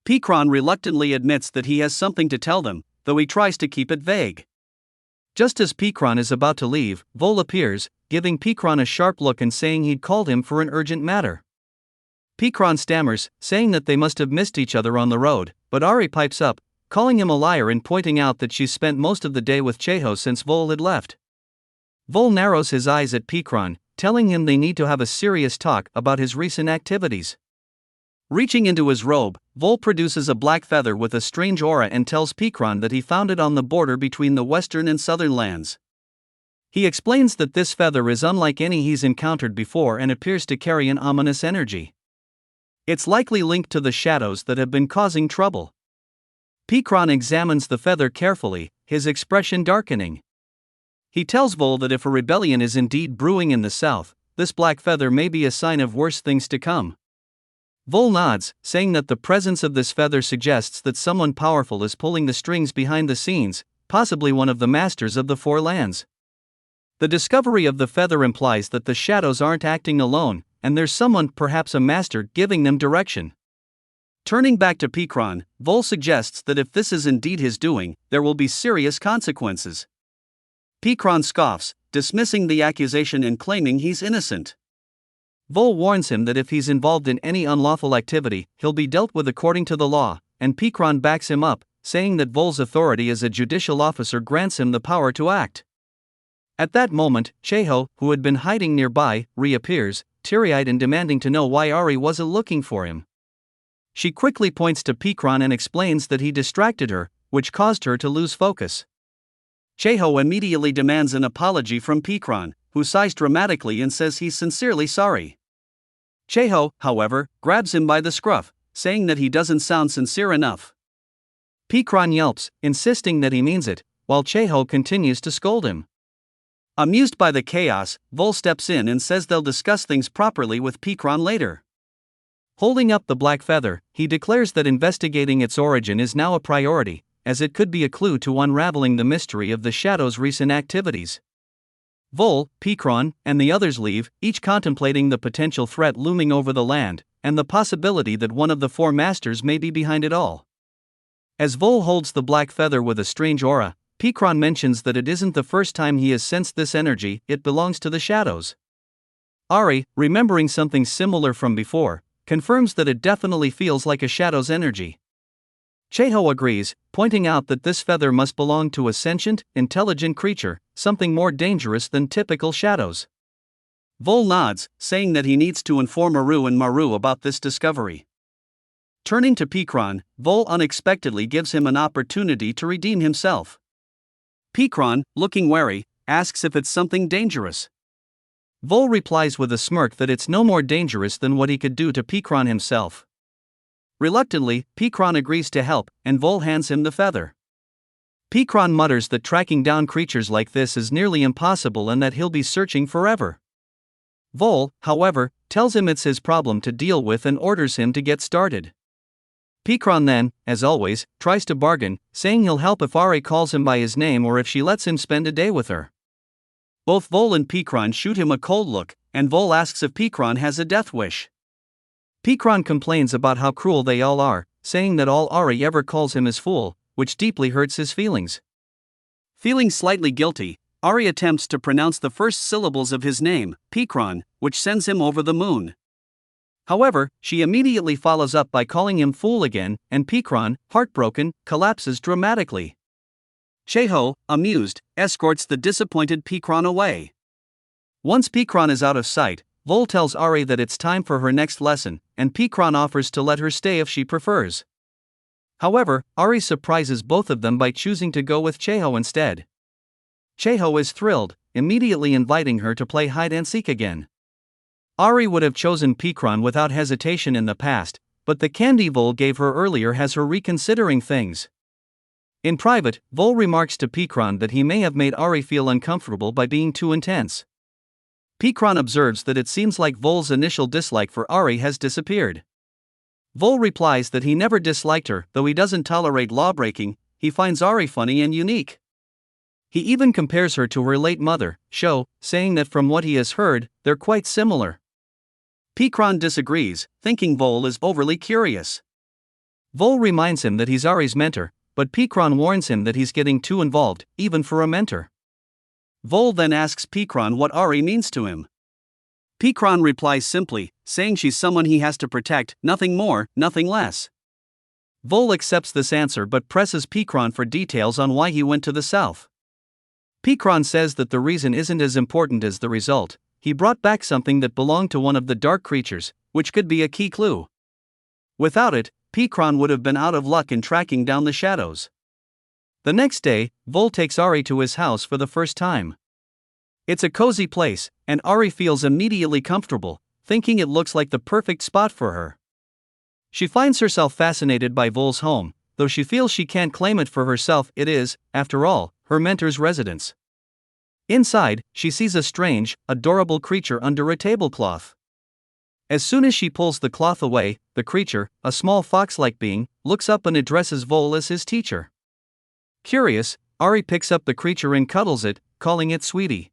Pikron reluctantly admits that he has something to tell them, though he tries to keep it vague. Just as Pikron is about to leave, Vol appears, giving Pikron a sharp look and saying he'd called him for an urgent matter. Pikron stammers, saying that they must have missed each other on the road, but Ari pipes up, calling him a liar and pointing out that she's spent most of the day with Cheho since Vol had left. Vol narrows his eyes at Pikron, telling him they need to have a serious talk about his recent activities. Reaching into his robe, Vol produces a black feather with a strange aura and tells Pikron that he found it on the border between the western and southern lands. He explains that this feather is unlike any he's encountered before and appears to carry an ominous energy. It's likely linked to the shadows that have been causing trouble. Pikron examines the feather carefully, his expression darkening. He tells Vol that if a rebellion is indeed brewing in the south, this black feather may be a sign of worse things to come. Vol nods, saying that the presence of this feather suggests that someone powerful is pulling the strings behind the scenes, possibly one of the masters of the Four Lands. The discovery of the feather implies that the shadows aren't acting alone, and there's someone, perhaps a master, giving them direction. Turning back to Pikron, Vol suggests that if this is indeed his doing, there will be serious consequences. Pikron scoffs, dismissing the accusation and claiming he's innocent. Vol warns him that if he's involved in any unlawful activity, he'll be dealt with according to the law, and Pikron backs him up, saying that Vol's authority as a judicial officer grants him the power to act. At that moment, Cheho, who had been hiding nearby, reappears, teary-eyed and demanding to know why Ari wasn't looking for him. She quickly points to Pikron and explains that he distracted her, which caused her to lose focus. Cheho immediately demands an apology from Pikron, who sighs dramatically and says he's sincerely sorry. Cheho, however, grabs him by the scruff, saying that he doesn't sound sincere enough. Pikron yelps, insisting that he means it, while Cheho continues to scold him. Amused by the chaos, Vol steps in and says they'll discuss things properly with Pikron later. Holding up the black feather, he declares that investigating its origin is now a priority, as it could be a clue to unraveling the mystery of the shadow's recent activities. Vol, Pikron, and the others leave, each contemplating the potential threat looming over the land, and the possibility that one of the four masters may be behind it all. As Vol holds the black feather with a strange aura, Pikron mentions that it isn't the first time he has sensed this energy, it belongs to the shadows. Ari, remembering something similar from before, confirms that it definitely feels like a shadow's energy. Cheho agrees, pointing out that this feather must belong to a sentient, intelligent creature, something more dangerous than typical shadows. Vol nods, saying that he needs to inform Aru and Maru about this discovery. Turning to Pikron, Vol unexpectedly gives him an opportunity to redeem himself. Pikron, looking wary, asks if it's something dangerous. Vol replies with a smirk that it's no more dangerous than what he could do to Pikron himself. Reluctantly, Pikron agrees to help, and Vol hands him the feather. Pikron mutters that tracking down creatures like this is nearly impossible and that he'll be searching forever. Vol, however, tells him it's his problem to deal with and orders him to get started. Pikron then, as always, tries to bargain, saying he'll help if Ari calls him by his name or if she lets him spend a day with her. Both Vol and Pikron shoot him a cold look, and Vol asks if Pikron has a death wish. Pikron complains about how cruel they all are, saying that all Ari ever calls him is fool, which deeply hurts his feelings. Feeling slightly guilty, Ari attempts to pronounce the first syllables of his name, Pikron, which sends him over the moon. However, she immediately follows up by calling him fool again, and Pikron, heartbroken, collapses dramatically. Cheho, amused, escorts the disappointed Pikron away. Once Pikron is out of sight, Vol tells Ari that it's time for her next lesson, and Pikron offers to let her stay if she prefers. However, Ari surprises both of them by choosing to go with Cheho instead. Cheho is thrilled, immediately inviting her to play hide-and-seek again. Ari would have chosen Pikron without hesitation in the past, but the candy Vol gave her earlier has her reconsidering things. In private, Vol remarks to Pikron that he may have made Ari feel uncomfortable by being too intense. Pikron observes that it seems like Vol's initial dislike for Ari has disappeared. Vol replies that he never disliked her, though he doesn't tolerate lawbreaking, he finds Ari funny and unique. He even compares her to her late mother, Sho, saying that from what he has heard, they're quite similar. Pikron disagrees, thinking Vol is overly curious. Vol reminds him that he's Ari's mentor, but Pikron warns him that he's getting too involved, even for a mentor. Vol then asks Pikron what Ari means to him. Pikron replies simply, saying she's someone he has to protect, nothing more, nothing less. Vol accepts this answer but presses Pikron for details on why he went to the south. Pikron says that the reason isn't as important as the result. He brought back something that belonged to one of the dark creatures, which could be a key clue. Without it, Pikron would have been out of luck in tracking down the shadows. The next day, Vol takes Ari to his house for the first time. It's a cozy place, and Ari feels immediately comfortable, thinking it looks like the perfect spot for her. She finds herself fascinated by Vol's home, though she feels she can't claim it for herself. It is, after all, her mentor's residence. Inside, she sees a strange, adorable creature under a tablecloth. As soon as she pulls the cloth away, the creature, a small fox-like being, looks up and addresses Vol as his teacher. Curious, Ari picks up the creature and cuddles it, calling it Sweetie.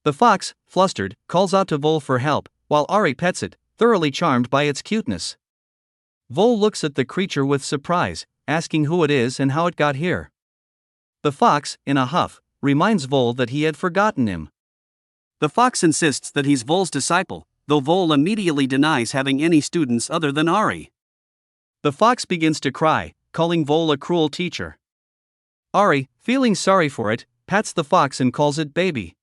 The fox, flustered, calls out to Vol for help, while Ari pets it, thoroughly charmed by its cuteness. Vol looks at the creature with surprise, asking who it is and how it got here. The fox, in a huff, reminds Vol that he had forgotten him. The fox insists that he's Vol's disciple, though Vol immediately denies having any students other than Ari. The fox begins to cry, calling Vol a cruel teacher. Ari, feeling sorry for it, pats the fox and calls it baby.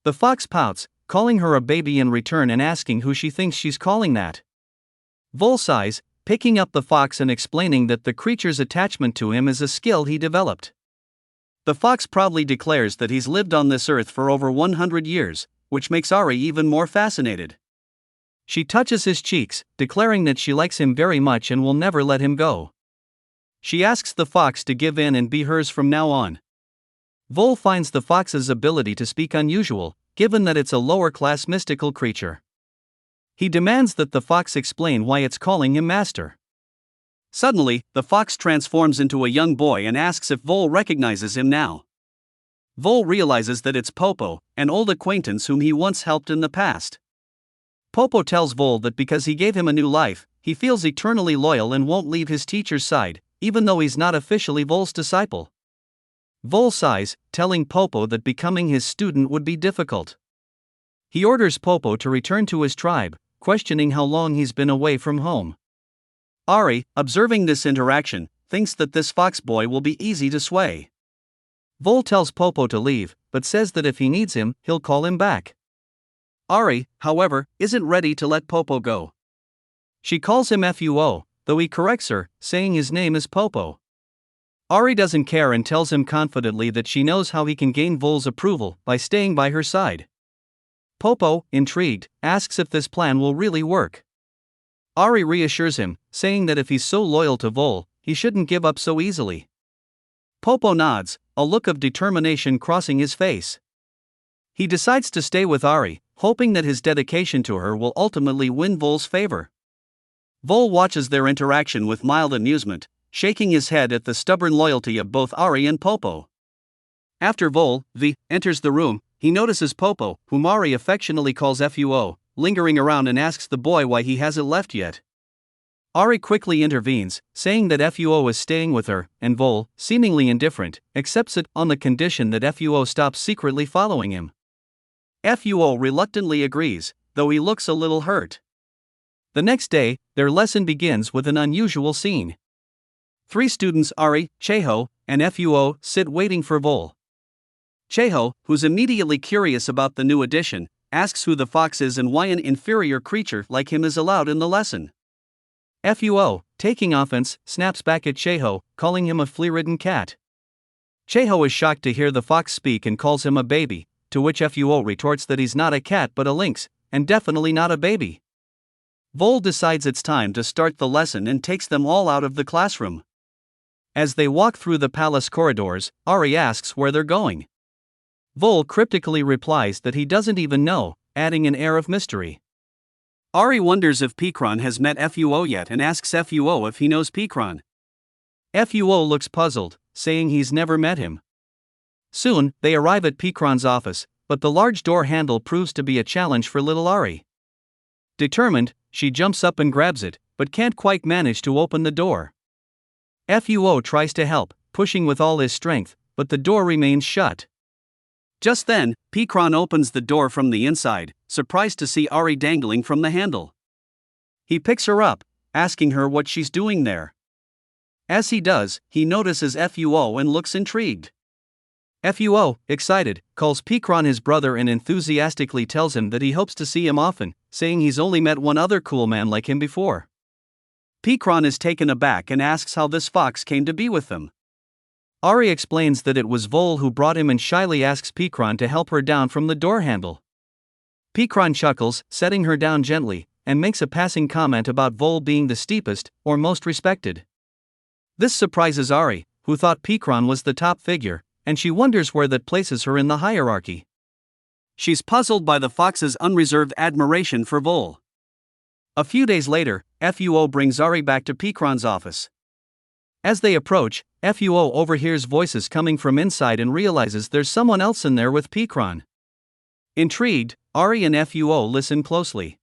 The fox pouts, calling her a baby in return and asking who she thinks she's calling that. Vol sighs, picking up the fox and explaining that the creature's attachment to him is a skill he developed. The fox proudly declares that he's lived on this earth for over 100 years, which makes Ari even more fascinated. She touches his cheeks, declaring that she likes him very much and will never let him go. She asks the fox to give in and be hers from now on. Vol finds the fox's ability to speak unusual, given that it's a lower-class mystical creature. He demands that the fox explain why it's calling him master. Suddenly, the fox transforms into a young boy and asks if Vole recognizes him now. Vole realizes that it's Popo, an old acquaintance whom he once helped in the past. Popo tells Vole that because he gave him a new life, he feels eternally loyal and won't leave his teacher's side, even though he's not officially Vole's disciple. Vole sighs, telling Popo that becoming his student would be difficult. He orders Popo to return to his tribe, questioning how long he's been away from home. Ari, observing this interaction, thinks that this fox boy will be easy to sway. Vole tells Popo to leave, but says that if he needs him, he'll call him back. Ari, however, isn't ready to let Popo go. She calls him Fuo, though he corrects her, saying his name is Popo. Ari doesn't care and tells him confidently that she knows how he can gain Vole's approval by staying by her side. Popo, intrigued, asks if this plan will really work. Ari reassures him, saying that if he's so loyal to Vole, he shouldn't give up so easily. Popo nods, a look of determination crossing his face. He decides to stay with Ari, hoping that his dedication to her will ultimately win Vole's favor. Vole watches their interaction with mild amusement, shaking his head at the stubborn loyalty of both Ari and Popo. After Vole enters the room, he notices Popo, whom Ari affectionately calls Fuo, lingering around and asks the boy why he hasn't left yet. Ari quickly intervenes, saying that Fuo is staying with her, and Vole, seemingly indifferent, accepts it on the condition that Fuo stops secretly following him. Fuo reluctantly agrees, though he looks a little hurt. The next day, their lesson begins with an unusual scene. 3 students Ari, Cheho, and Fuo sit waiting for Vole. Cheho, who's immediately curious about the new addition, asks who the fox is and why an inferior creature like him is allowed in the lesson. Fuo, taking offense, snaps back at Cheho, calling him a flea-ridden cat. Cheho is shocked to hear the fox speak and calls him a baby, to which Fuo retorts that he's not a cat but a lynx, and definitely not a baby. Vole decides it's time to start the lesson and takes them all out of the classroom. As they walk through the palace corridors, Ari asks where they're going. Vole cryptically replies that he doesn't even know, adding an air of mystery. Ari wonders if Pikron has met Fuo yet and asks Fuo if he knows Pikron. Fuo looks puzzled, saying he's never met him. Soon, they arrive at Pikron's office, but the large door handle proves to be a challenge for little Ari. Determined, she jumps up and grabs it, but can't quite manage to open the door. Fuo tries to help, pushing with all his strength, but the door remains shut. Just then, Pikron opens the door from the inside, surprised to see Ari dangling from the handle. He picks her up, asking her what she's doing there. As he does, he notices Fuo and looks intrigued. Fuo, excited, calls Pikron his brother and enthusiastically tells him that he hopes to see him often, saying he's only met one other cool man like him before. Pikron is taken aback and asks how this fox came to be with them. Ari explains that it was Vole who brought him and shyly asks Pikron to help her down from the door handle. Pikron chuckles, setting her down gently, and makes a passing comment about Vole being the steepest, or most respected. This surprises Ari, who thought Pikron was the top figure, and she wonders where that places her in the hierarchy. She's puzzled by the fox's unreserved admiration for Vole. A few days later, Fuo brings Ari back to Pikron's office. As they approach, Fuo overhears voices coming from inside and realizes there's someone else in there with Pikron. Intrigued, Ari and Fuo listen closely.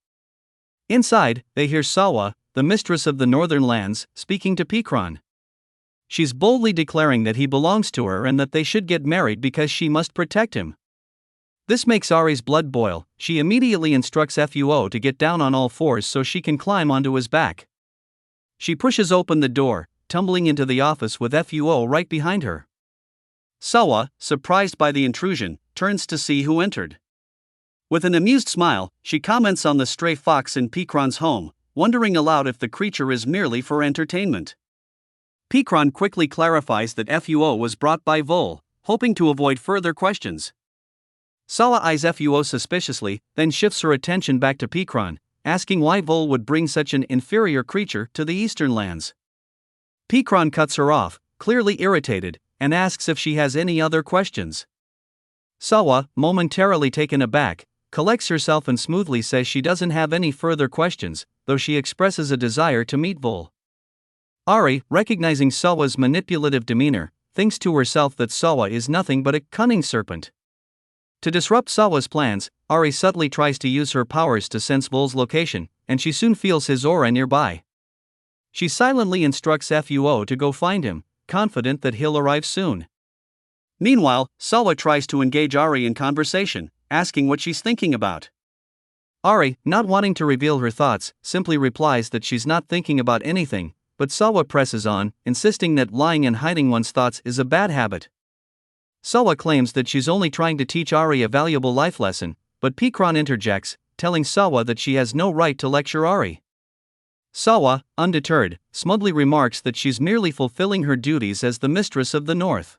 Inside, they hear Sawa, the mistress of the northern lands, speaking to Pikron. She's boldly declaring that he belongs to her and that they should get married because she must protect him. This makes Ari's blood boil. She immediately instructs Fuo to get down on all fours so she can climb onto his back. She pushes open the door, tumbling into the office with Fuo right behind her. Sawa, surprised by the intrusion, turns to see who entered. With an amused smile, she comments on the stray fox in Pikron's home, wondering aloud if the creature is merely for entertainment. Pikron quickly clarifies that Fuo was brought by Vole, hoping to avoid further questions. Sawa eyes Fuo suspiciously, then shifts her attention back to Pikron, asking why Vole would bring such an inferior creature to the eastern lands. Pikron cuts her off, clearly irritated, and asks if she has any other questions. Sawa, momentarily taken aback, collects herself and smoothly says she doesn't have any further questions, though she expresses a desire to meet Vol. Ari, recognizing Sawa's manipulative demeanor, thinks to herself that Sawa is nothing but a cunning serpent. To disrupt Sawa's plans, Ari subtly tries to use her powers to sense Vol's location, and she soon feels his aura nearby. She silently instructs Fuo to go find him, confident that he'll arrive soon. Meanwhile, Sawa tries to engage Ari in conversation, asking what she's thinking about. Ari, not wanting to reveal her thoughts, simply replies that she's not thinking about anything, but Sawa presses on, insisting that lying and hiding one's thoughts is a bad habit. Sawa claims that she's only trying to teach Ari a valuable life lesson, but Pikran interjects, telling Sawa that she has no right to lecture Ari. Sawa, undeterred, smugly remarks that she's merely fulfilling her duties as the mistress of the North.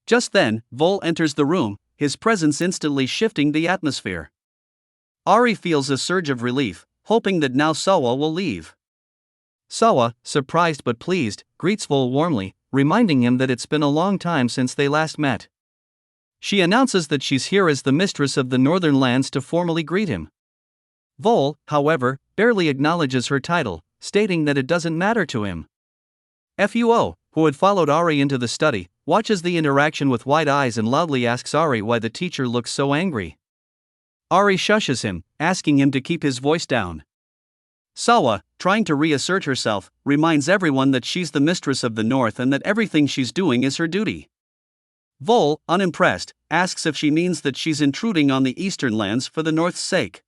Just then, Vol enters the room, his presence instantly shifting the atmosphere. Ari feels a surge of relief, hoping that now Sawa will leave. Sawa, surprised but pleased, greets Vol warmly, reminding him that it's been a long time since they last met. She announces that she's here as the mistress of the Northern Lands to formally greet him. Vol, however, barely acknowledges her title, stating that it doesn't matter to him. Fuo, who had followed Ari into the study, watches the interaction with wide eyes and loudly asks Ari why the teacher looks so angry. Ari shushes him, asking him to keep his voice down. Sawa, trying to reassert herself, reminds everyone that she's the mistress of the North and that everything she's doing is her duty. Vol, unimpressed, asks if she means that she's intruding on the Eastern lands for the North's sake.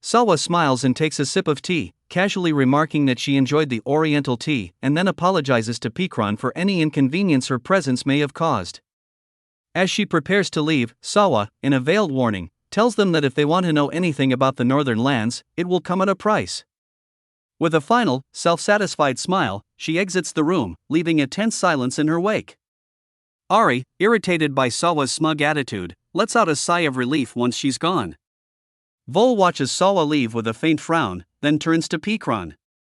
Sawa smiles and takes a sip of tea, casually remarking that she enjoyed the Oriental tea, and then apologizes to Pikran for any inconvenience her presence may have caused. As she prepares to leave, Sawa, in a veiled warning, tells them that if they want to know anything about the Northern lands, it will come at a price. With a final, self-satisfied smile, she exits the room, leaving a tense silence in her wake. Ari, irritated by Sawa's smug attitude, lets out a sigh of relief once she's gone. Vol watches Sawa leave with a faint frown, then turns to Pikran.